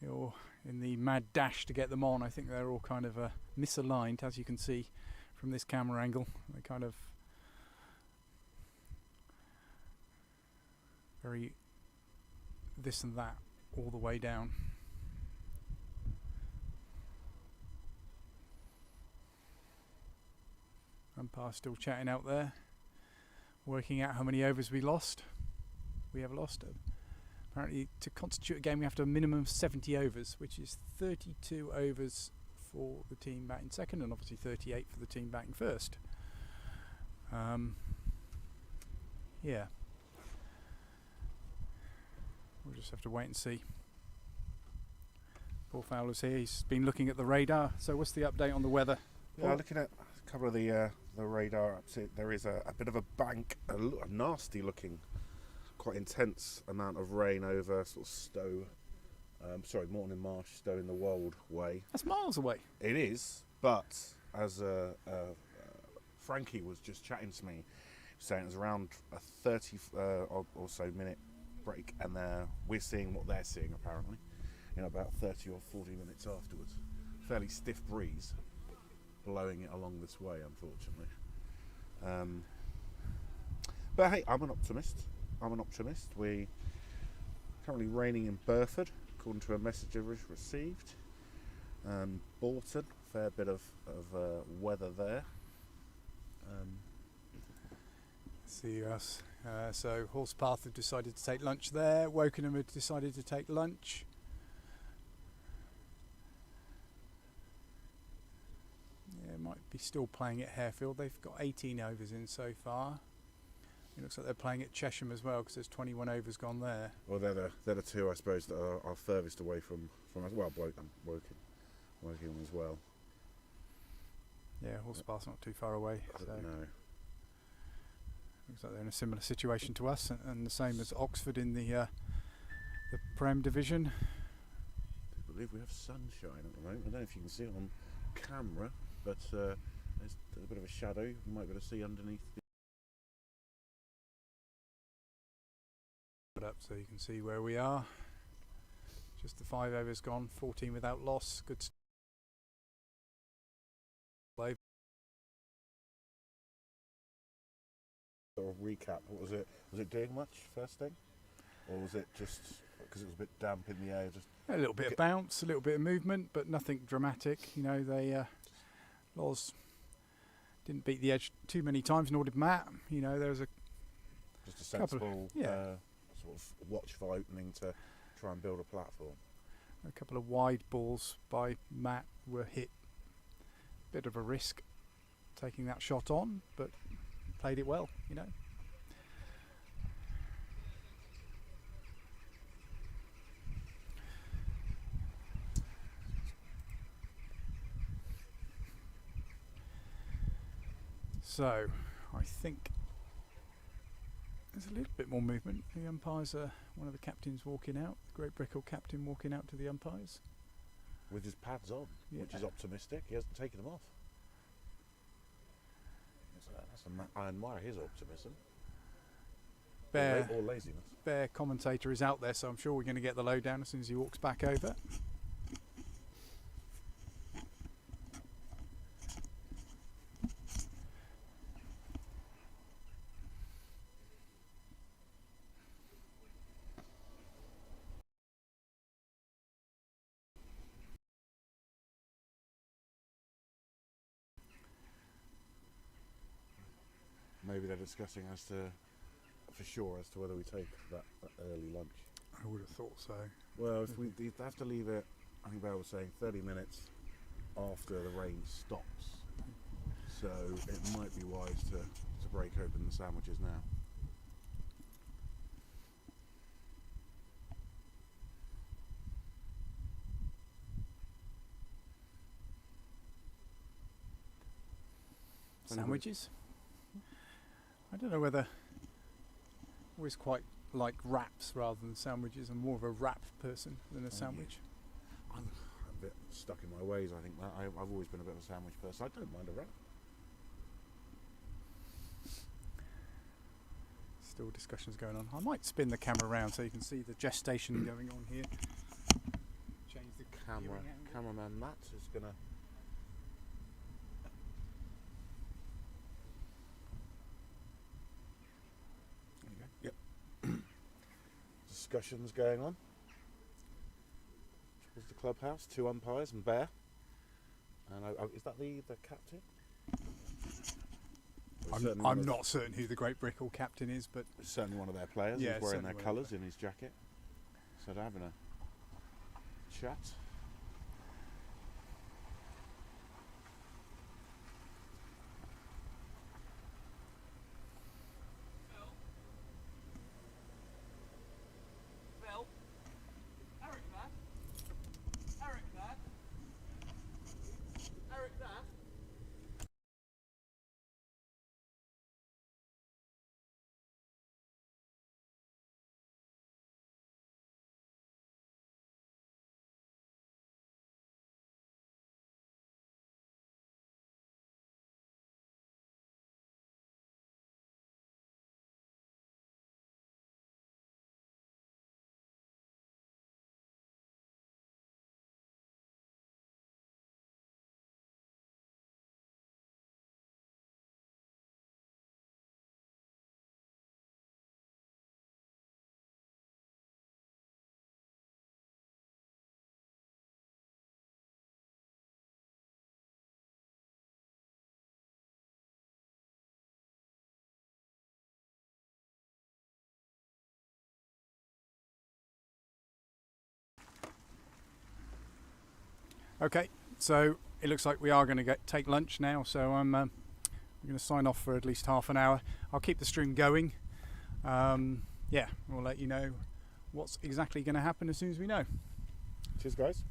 You're in the mad dash to get them on. I think they're all kind of misaligned, as you can see from this camera angle. They kind of very this and that all the way down. Umpire still chatting out there, working out how many overs we have lost. Apparently to constitute a game we have to have a minimum of 70 overs, which is 32 overs for the team batting second and obviously 38 for the team batting first. Yeah, we'll just have to wait and see. Paul Fowler's here, he's been looking at the radar. So what's the update on the weather? Yeah, looking at a couple of the radar apps, there is a bit of a bank, a nasty looking, quite intense amount of rain over sort of Stowe, Morton Marsh, Stowe in the Wold way. That's miles away. It is, but as Frankie was just chatting to me, saying it was around a 30 or so minute break, and we're seeing what they're seeing apparently, about 30 or 40 minutes afterwards. Fairly stiff breeze blowing it along this way, unfortunately. But hey, I'm an optimist. We're currently raining in Burford, according to a message I received. Bolton, fair bit of weather there. See us. So Horsepath have decided to take lunch there. Wokingham have decided to take lunch. Yeah, might be still playing at Harefield. They've got 18 overs in so far. It looks like they're playing at Chesham as well because there's 21 overs gone there. Well, they're the two, I suppose, that are furthest away from us. Well, Woking as well. Yeah, Horsepath's not too far away. So No. looks like they're in a similar situation to us, and the same as Oxford in the Prem division. I believe we have sunshine at the moment. I don't know if you can see it on camera, but there's a bit of a shadow. You might be able to see underneath. Put up so you can see where we are. Just the 5 overs gone, 14 without loss. Good play. Sort of recap. What was it? Was it doing much first thing, or was it just because it was a bit damp in the air? Just A little bit of bounce, a little bit of movement, but nothing dramatic. They Loz didn't beat the edge too many times, nor did Matt. There was just a sensible sort of watchful opening to try and build a platform. a couple of wide balls by Matt were hit. Bit of a risk taking that shot on, but played it well. So, I think there's a little bit more movement. The umpires are one of the captains walking out, the Great Brickhill captain walking out to the umpires. With his pads on, which is optimistic. He hasn't taken them off. I admire his optimism. Or laziness. Bear commentator is out there, so I'm sure we're going to get the lowdown as soon as he walks back over. maybe they're discussing as to, for sure, as to whether we take that early lunch. I would have thought so. Well, if we have to leave it, I think Beryl was saying 30 minutes after the rain stops. So it might be wise to break open the sandwiches now. Sandwiches? I don't know whether. I always quite like wraps rather than sandwiches. I'm more of a wrap person than a sandwich. I'm a bit stuck in my ways, I think. That I've always been a bit of a sandwich person. I don't mind a wrap. Still discussions going on. I might spin the camera around so you can see the gestation going on here. Change the Cameraman Matt is gonna. There you go. Yep. Discussions going on. Towards the clubhouse, 2 umpires and Bear. And is that the captain? I'm not certain who the Great Brickhill captain is, but certainly one of their players. Yeah, He's wearing their certainly colours in his jacket. So they're having a chat. Phil? Eric there? Eric there? Eric there? okay. So it looks like we are going to take lunch now. So I'm going to sign off for at least half an hour. I'll keep the stream going. Yeah, we'll let you know what's exactly going to happen as soon as we know. Cheers, guys.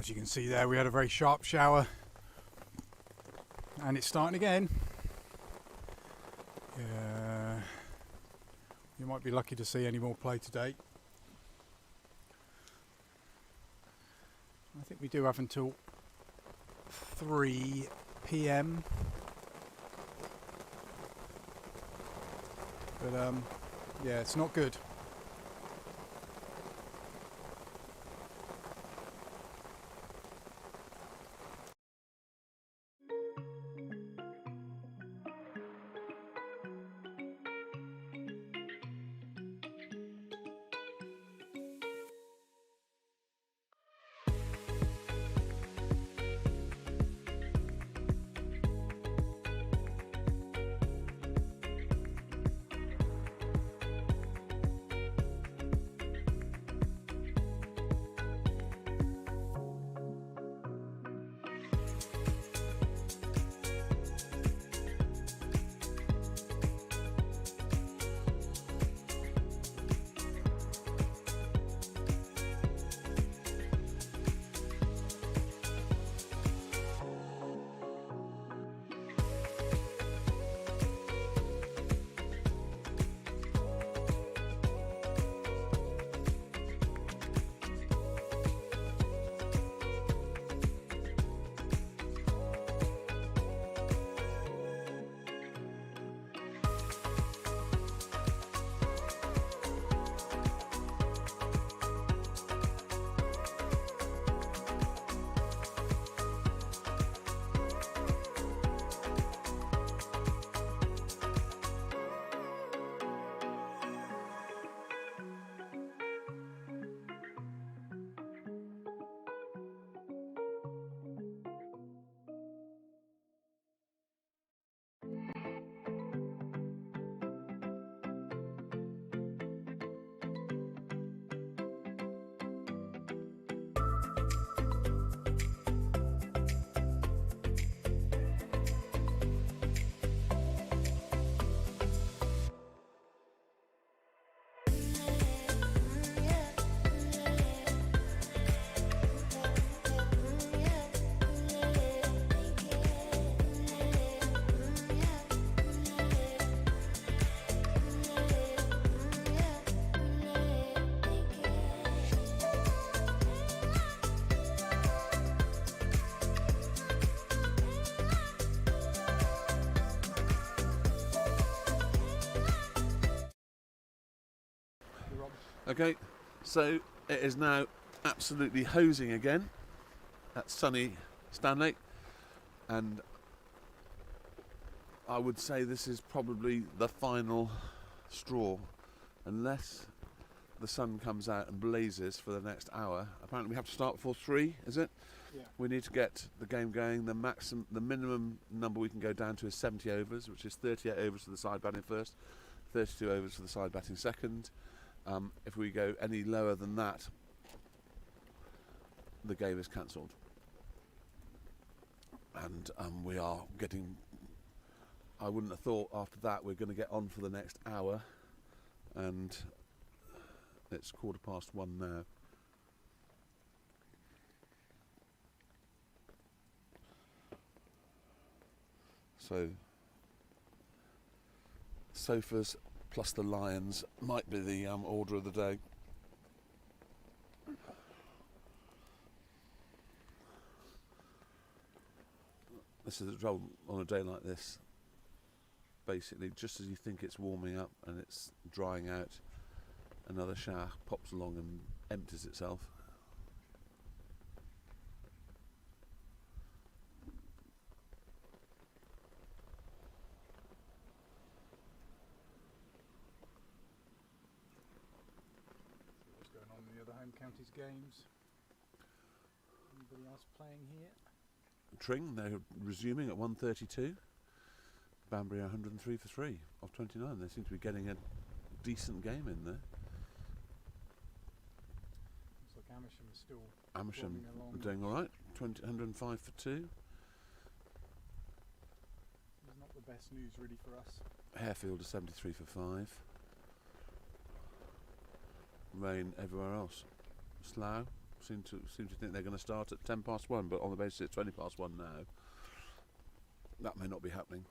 As you can see there, we had a very sharp shower, and it's starting again. You might be lucky to see any more play today. I think we do have until 3 p.m. But yeah, it's not good. Okay, so it is now absolutely hosing again at sunny Stanley, and I would say this is probably the final straw, unless the sun comes out and blazes for the next hour. Apparently we have to start before 3, is it? Yeah. We need to get the game going. The minimum number we can go down to is 70 overs, which is 38 overs for the side batting first, 32 overs for the side batting second. If we go any lower than that, the game is cancelled. And we are getting, I wouldn't have thought after that we're going to get on for the next hour, and it's 1:15 now. So sofas plus the lions might be the order of the day. This is the trouble on a day like this. Basically, just as you think it's warming up and it's drying out, another shower pops along and empties itself. What's going on in the other home counties games? Anybody else playing here? Tring, they're resuming at 1:32. Banbury are 103 for 3 off 29. They seem to be getting a decent game in there. Looks like Amersham is still Amersham plodding along. are doing all right. 105 for 2. It's not the best news really for us. Harefield are 73 for 5. Rain everywhere else. Slough seem to think they're going to start at 1:10, but on the basis it's 1:20 now, that may not be happening.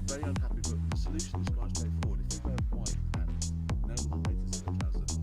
very unhappy, but the solution is quite straightforward. If you wear white and no one waiters in the trousers,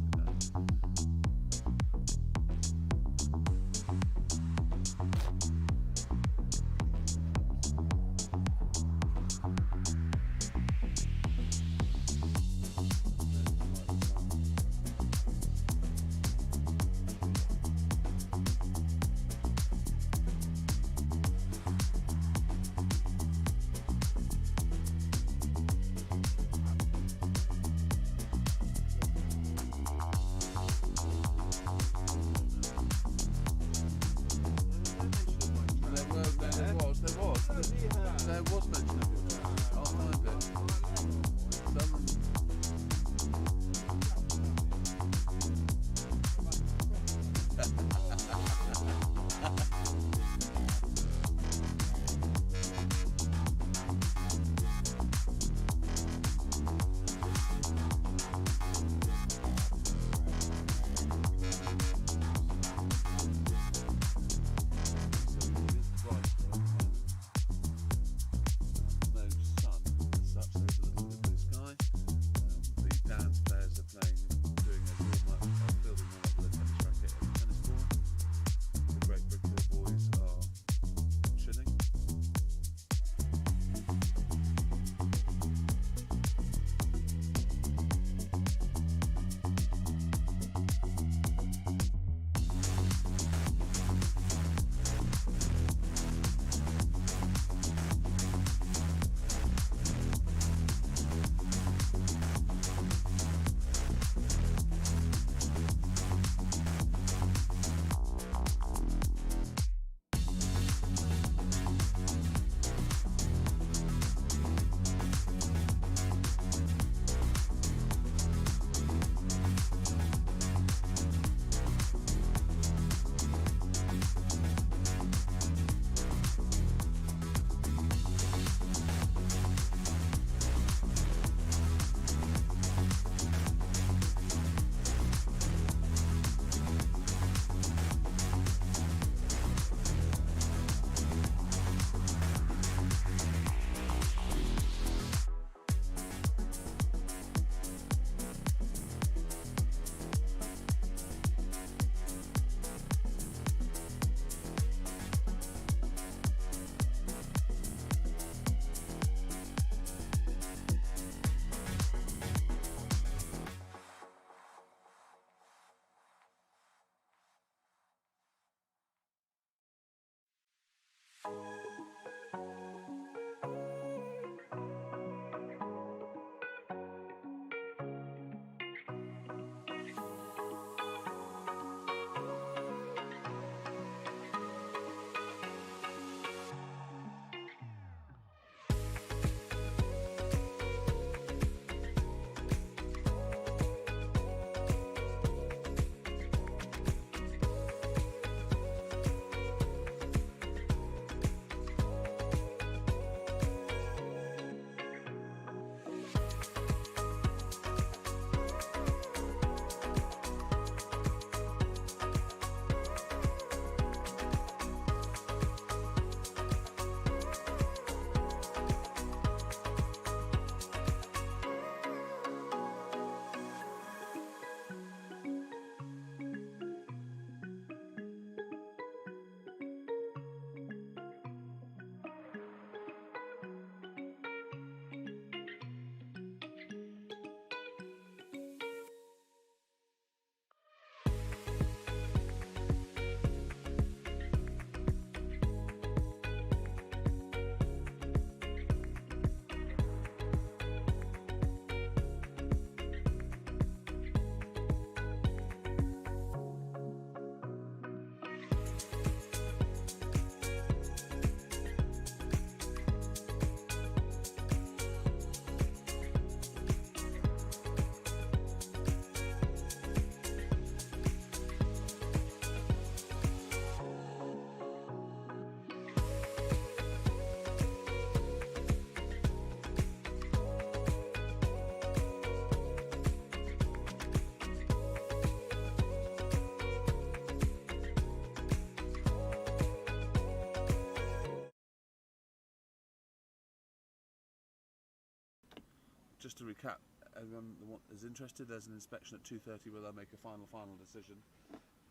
just to recap, everyone that is interested, there's an inspection at 2:30 where they'll make a final decision.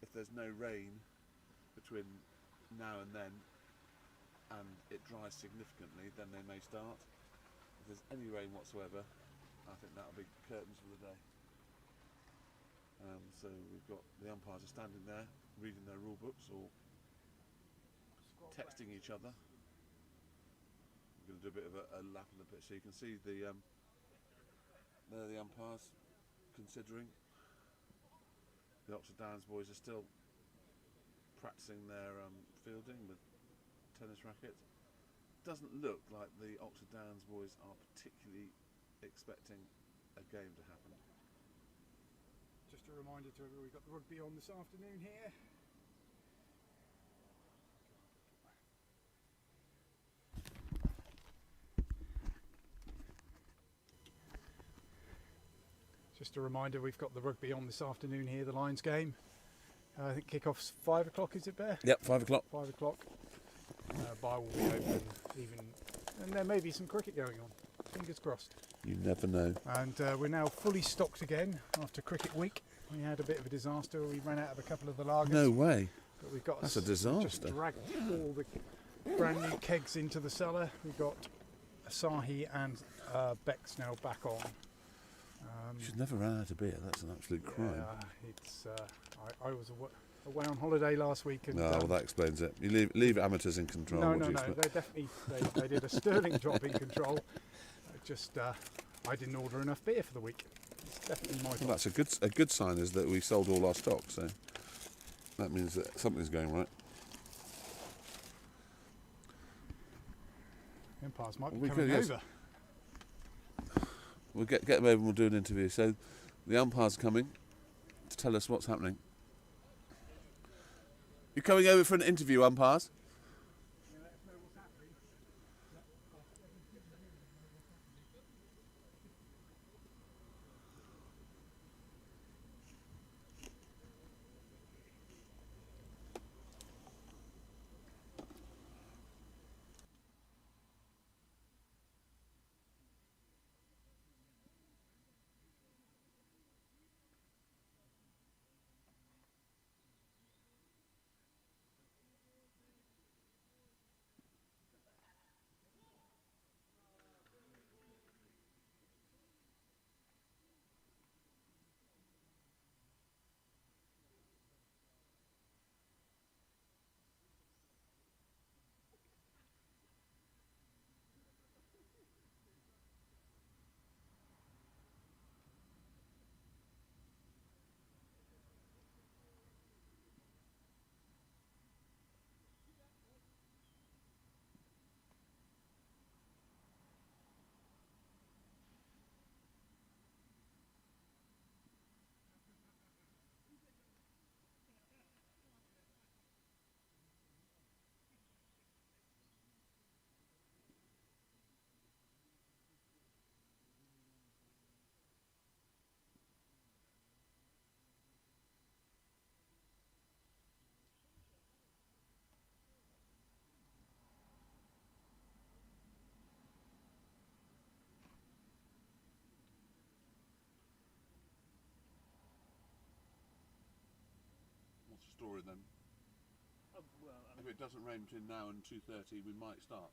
If there's no rain between now and then, and it dries significantly, then they may start. If there's any rain whatsoever, I think that'll be curtains for the day. So we've got the umpires are standing there reading their rule books or texting each other. We're going to do a bit of a lap of the pitch, so you can see the there are the umpires considering. The Oxford Downs boys are still practicing their fielding with tennis rackets. Doesn't look like the Oxford Downs boys are particularly expecting a game to happen. Just a reminder to everyone, we've got the rugby on this afternoon here. Just a reminder, we've got the rugby on this afternoon here, the Lions game. I think kick-off's 5 o'clock, is it, Bear? Yep, 5 o'clock. 5 o'clock. Bar will be open, and there may be some cricket going on. Fingers crossed. You never know. And we're now fully stocked again after cricket week. We had a bit of a disaster. We ran out of a couple of the lagers. No way. But we've got That's a disaster. Just dragged all the brand new kegs into the cellar. We've got Asahi and Beck's now back on. She's never ran out of beer. That's an absolute crime. Yeah, it's. I was away on holiday last week, and No, well, that explains it. You leave amateurs in control. no. They definitely they did a sterling job in control. I didn't order enough beer for the week. It's definitely my fault. Well, that's a good sign is that we sold all our stock. So that means that something's going right. Empires might be We coming could, yes. over. We'll get them over and we'll do an interview. So the umpire's coming to tell us what's happening. You're coming over for an interview, umpires? What's the story then? Well, If it doesn't rain between now and 2:30, we might start.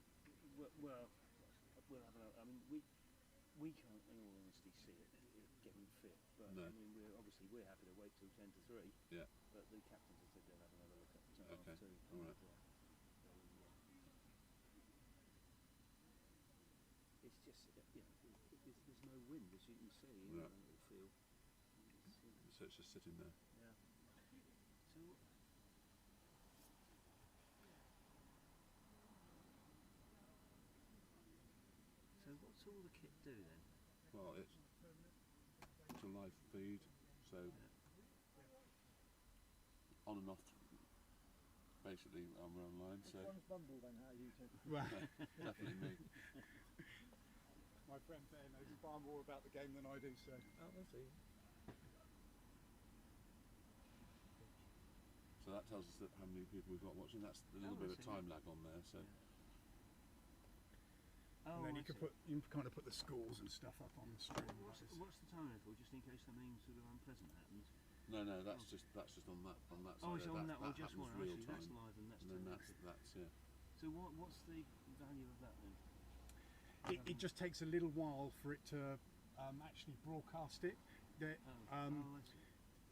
well, we'll have a. I mean, we can't, in all honesty, see it getting fit. But No. I mean, we're happy to wait till 10 to 3. Yeah. But the captains have said they'll have another look at Okay, half 2. all right. It's just there's no wind, as you can see. Right. On the field. So it's just sitting there. Yeah. So what's all the kit do then? Well, it's a live feed, so on and off. Basically, we're online, so Bumble then, how you two? definitely me. My friend there knows far more about the game than I do, so. Oh, we'll see. So that tells us that how many people we've got watching. That's a little Oh, I bit of see. time lag on there. So Oh, and then I you can see. kind of put the schools and stuff up on the screen. What's the time interval, just in case something sort of unpleasant happens? No, that's just on that side. Oh, it's on that one, just happens one. real Actually, that's time. live and that's And then telemetry. that's yeah. So what's the value of that then? It just takes a little while for it to actually broadcast it. That, I see.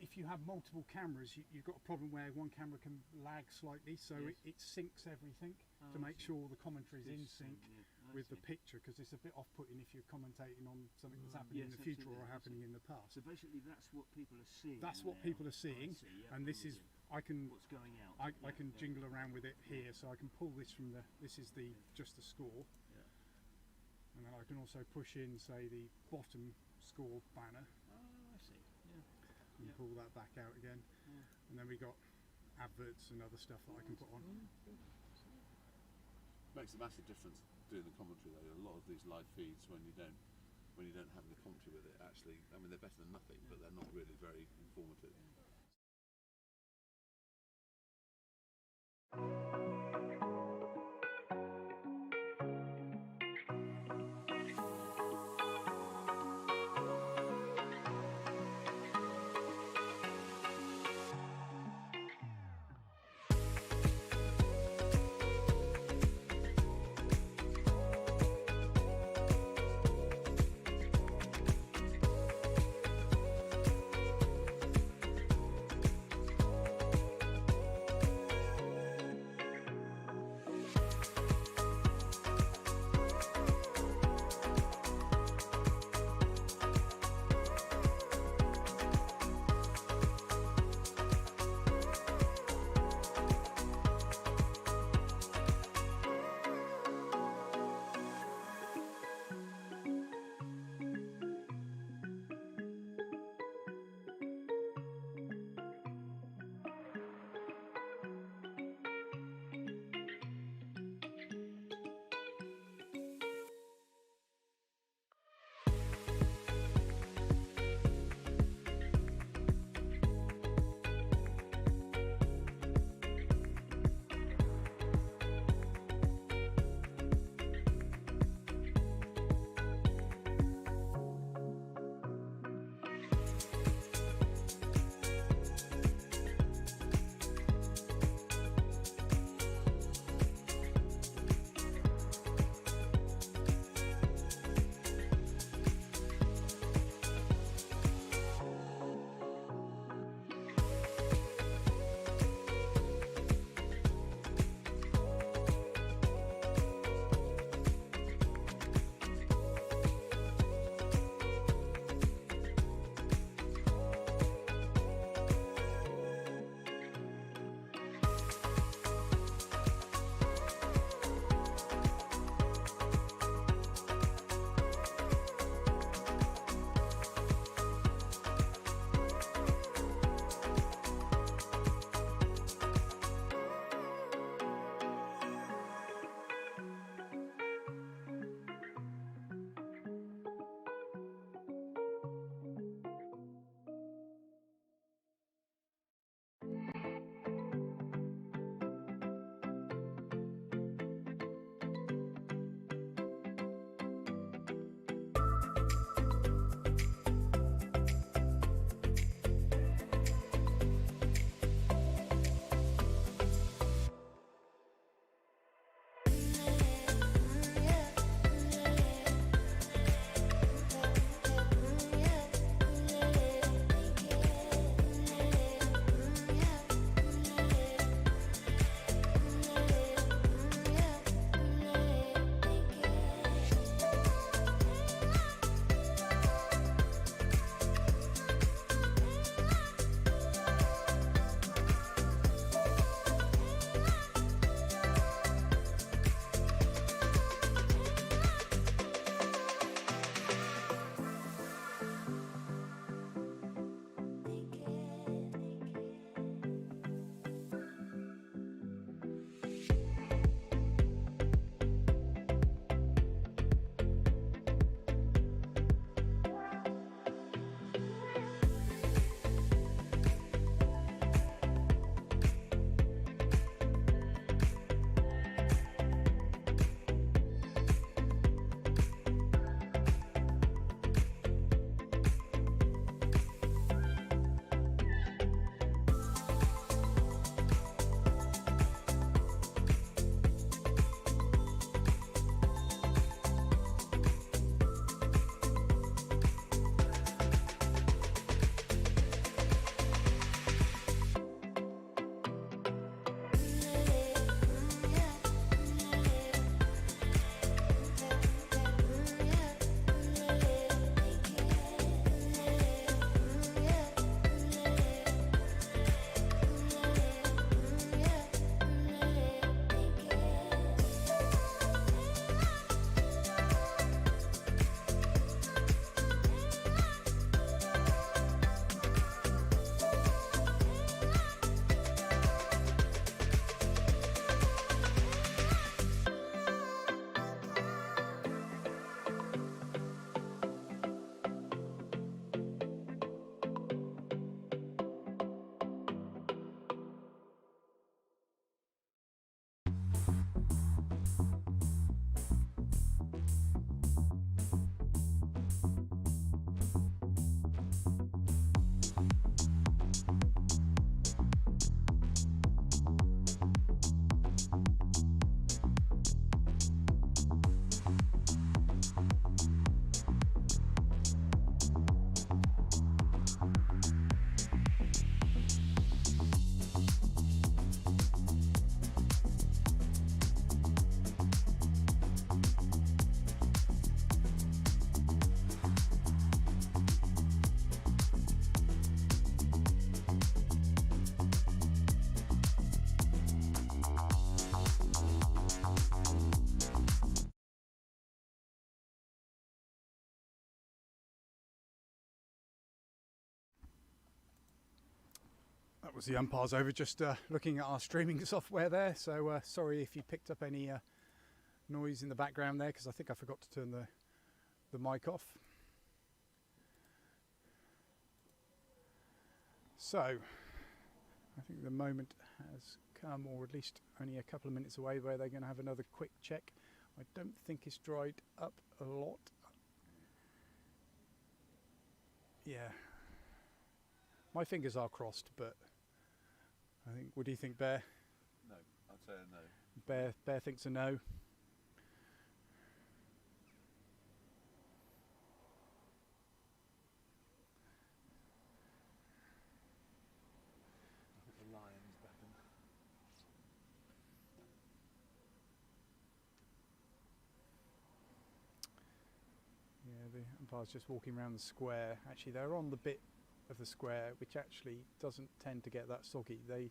if you have multiple cameras, you've got a problem where one camera can lag slightly, so Yes. it syncs everything to I make see. sure all the commentary is in It's, sync yeah, I with the see. picture, because it's a bit off-putting if you're commentating on something that's happening Yes, in the future absolutely, or I happening see. in the past. So basically, that's what people are seeing. That's what now. people are I seeing, see, yeah, and this I'm is, with I can you. What's going out. I can jingle around with it here, so I can pull this from the, this is the just the score, Yeah. and then I can also push in, say, the bottom score banner Oh, I see. Yeah. and Yeah. pull that back out again, Yeah. and then we got adverts and other stuff that I can put on. Makes a massive difference doing the commentary though. A lot of these live feeds when you don't have the commentary with it, actually, I mean they're better than nothing, but they're not really very informative. That was the umpires over, just looking at our streaming software there, so sorry if you picked up any noise in the background there, because I think I forgot to turn the mic off. So I think the moment has come, or at least only a couple of minutes away, where they're going to have another quick check. I don't think it's dried up a lot. Yeah, my fingers are crossed, but I think, what do you think, Bear? No, I'd say a no. Bear thinks a no. I think the lion's back in. Yeah, the umpire's just walking around the square. Actually, they're on the bit of the square which actually doesn't tend to get that soggy. They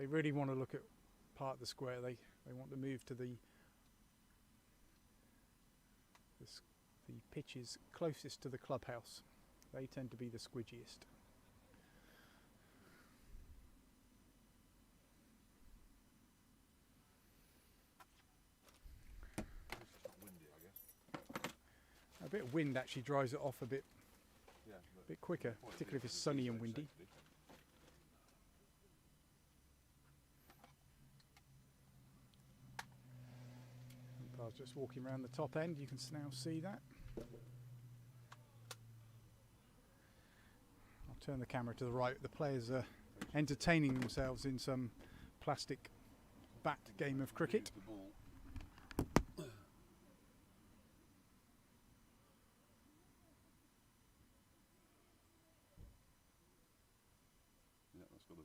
really want to look at part of the square. They want to move to the pitches closest to the clubhouse. They tend to be the squidgiest. It's not windy, I guess. A bit of wind actually dries it off a bit Yeah, quicker, particularly if it's sunny and windy. Umpire's just walking around the top end. You can now see that. I'll turn the camera to the right. The players are entertaining themselves in some plastic bat game of cricket. The ball. Yeah, that's got a.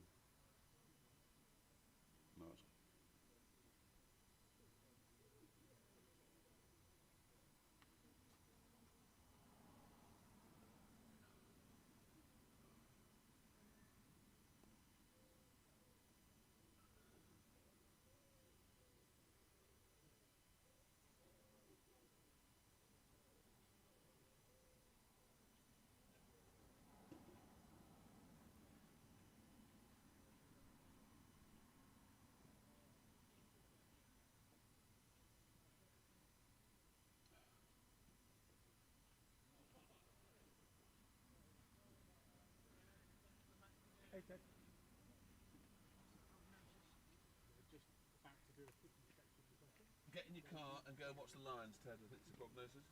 No, it's. Get in your car and go and watch the Lions, Ted. I think it's a prognosis.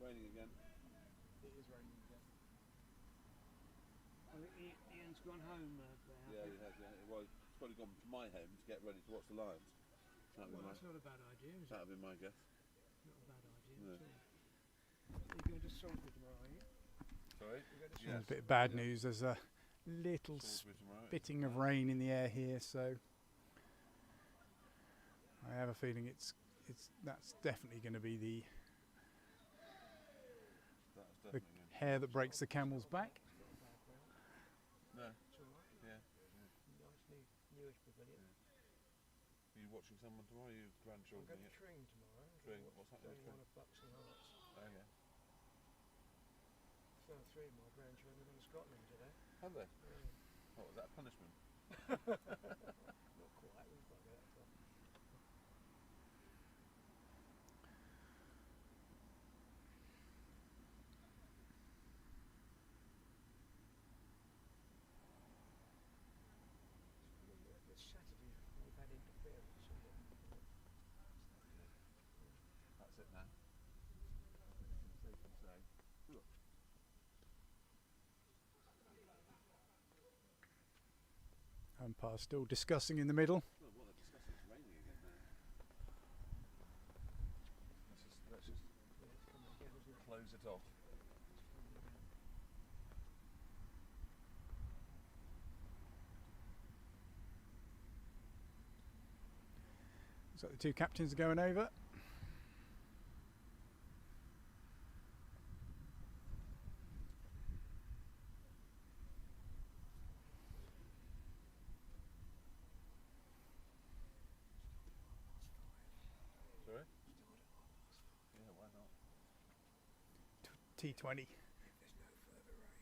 Raining again. It is raining again. Ian's gone home. Yeah, he has. Yeah. Well, he's probably gone to my home to get ready to watch the Lions. Well, that's not a bad idea, is it? That'd be my guess. Not a bad idea No. at all. You're going to Salisbury tomorrow, are you? Sorry. You're going to There's a bit of bad news. There's a little Salisbury tomorrow. spitting of rain in the air here, so I have a feeling that's definitely going to be the That's definitely good. hair that breaks the camel's back. No. It's all right. Yeah. Nice newish pavilion. Are you watching someone tomorrow? Are you I'm grandchildren going to yet? Tring tomorrow. Tring. What's happening at One Tring? of Bucks and Hearts. Oh yeah. So 3 of my grandchildren have gone to Scotland today. Have they? Yeah. What was that? A punishment? Not quite, we've got that far. It's Saturday, we've had interference. That's it now. Safe to say. Look. Umpire still discussing in the middle. Well, what they're discussing is raining again now. Let's just Yeah, it's coming again, isn't it? close it off. It's coming again. Looks like the two captains are going over. Sorry? Yeah, why not? T20. If there's no further rain.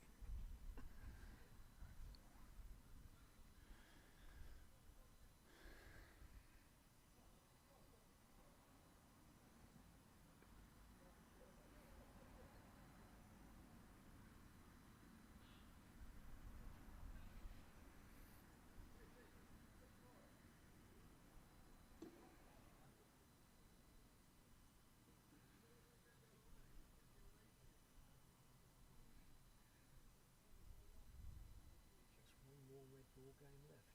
Just one more red ball game left.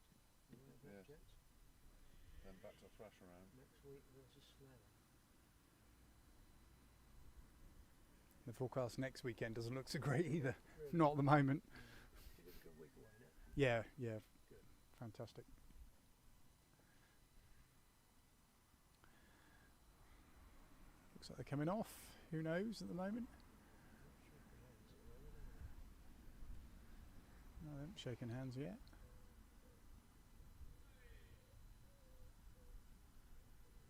You know that, Yes. gents? Then back to thrash around. Next week versus Slough. The forecast next weekend doesn't look so great either. Really? Not at the moment. Did a good week away, innit? Yeah, yeah. Good. Fantastic. Looks like they're coming off. Who knows at the moment? No, they haven't shaken hands yet.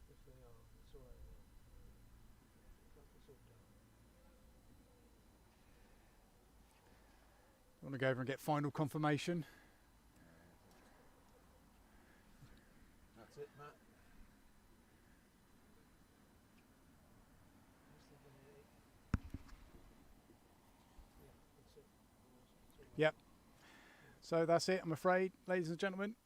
If they are, it's all right. It's all done. I want to go over and get final confirmation. That's it, Matt. Is there gonna be- Yeah, that's it. It's all right. Yep. So that's it, I'm afraid, ladies and gentlemen.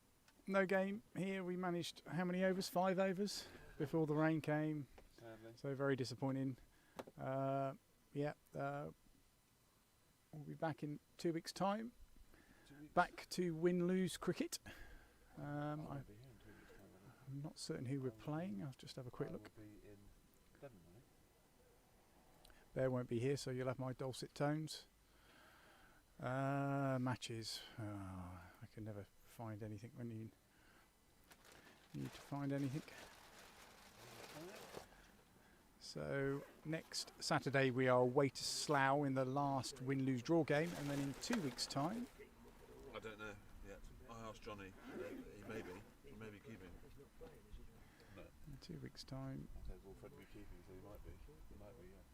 No game here. We managed how many overs? 5 overs before the rain came. Sadly. So very disappointing. We'll be back in 2 weeks' time. 2 weeks. Back to win-lose cricket. I'll I'm be here in 2 weeks' time. I think. not certain who we're playing. I'll just have a quick I look. will be in Devon, I think. Bear won't be here, so you'll have my dulcet tones. Matches. Oh, I can never find anything when you need to find anything. So next Saturday we are away to Slough in the last win-lose-draw game, and then in 2 weeks' time, I don't know yet. I asked Johnny. He may be. He may be keeping. He's not playing, is he? No. in 2 weeks' time, I said Wilfred will be keeping, so he might be. He might be, yeah.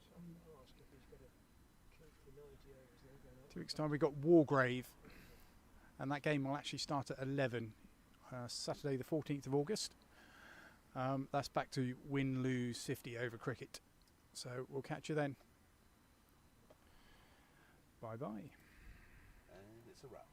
So I'll ask if he's got to keep the 90 overs then going up. 2 weeks' time we've got Wargrave, and that game will actually start at 11, Saturday the 14th of August. That's back to win-lose 50 over cricket. So we'll catch you then. Bye-bye. And it's a wrap.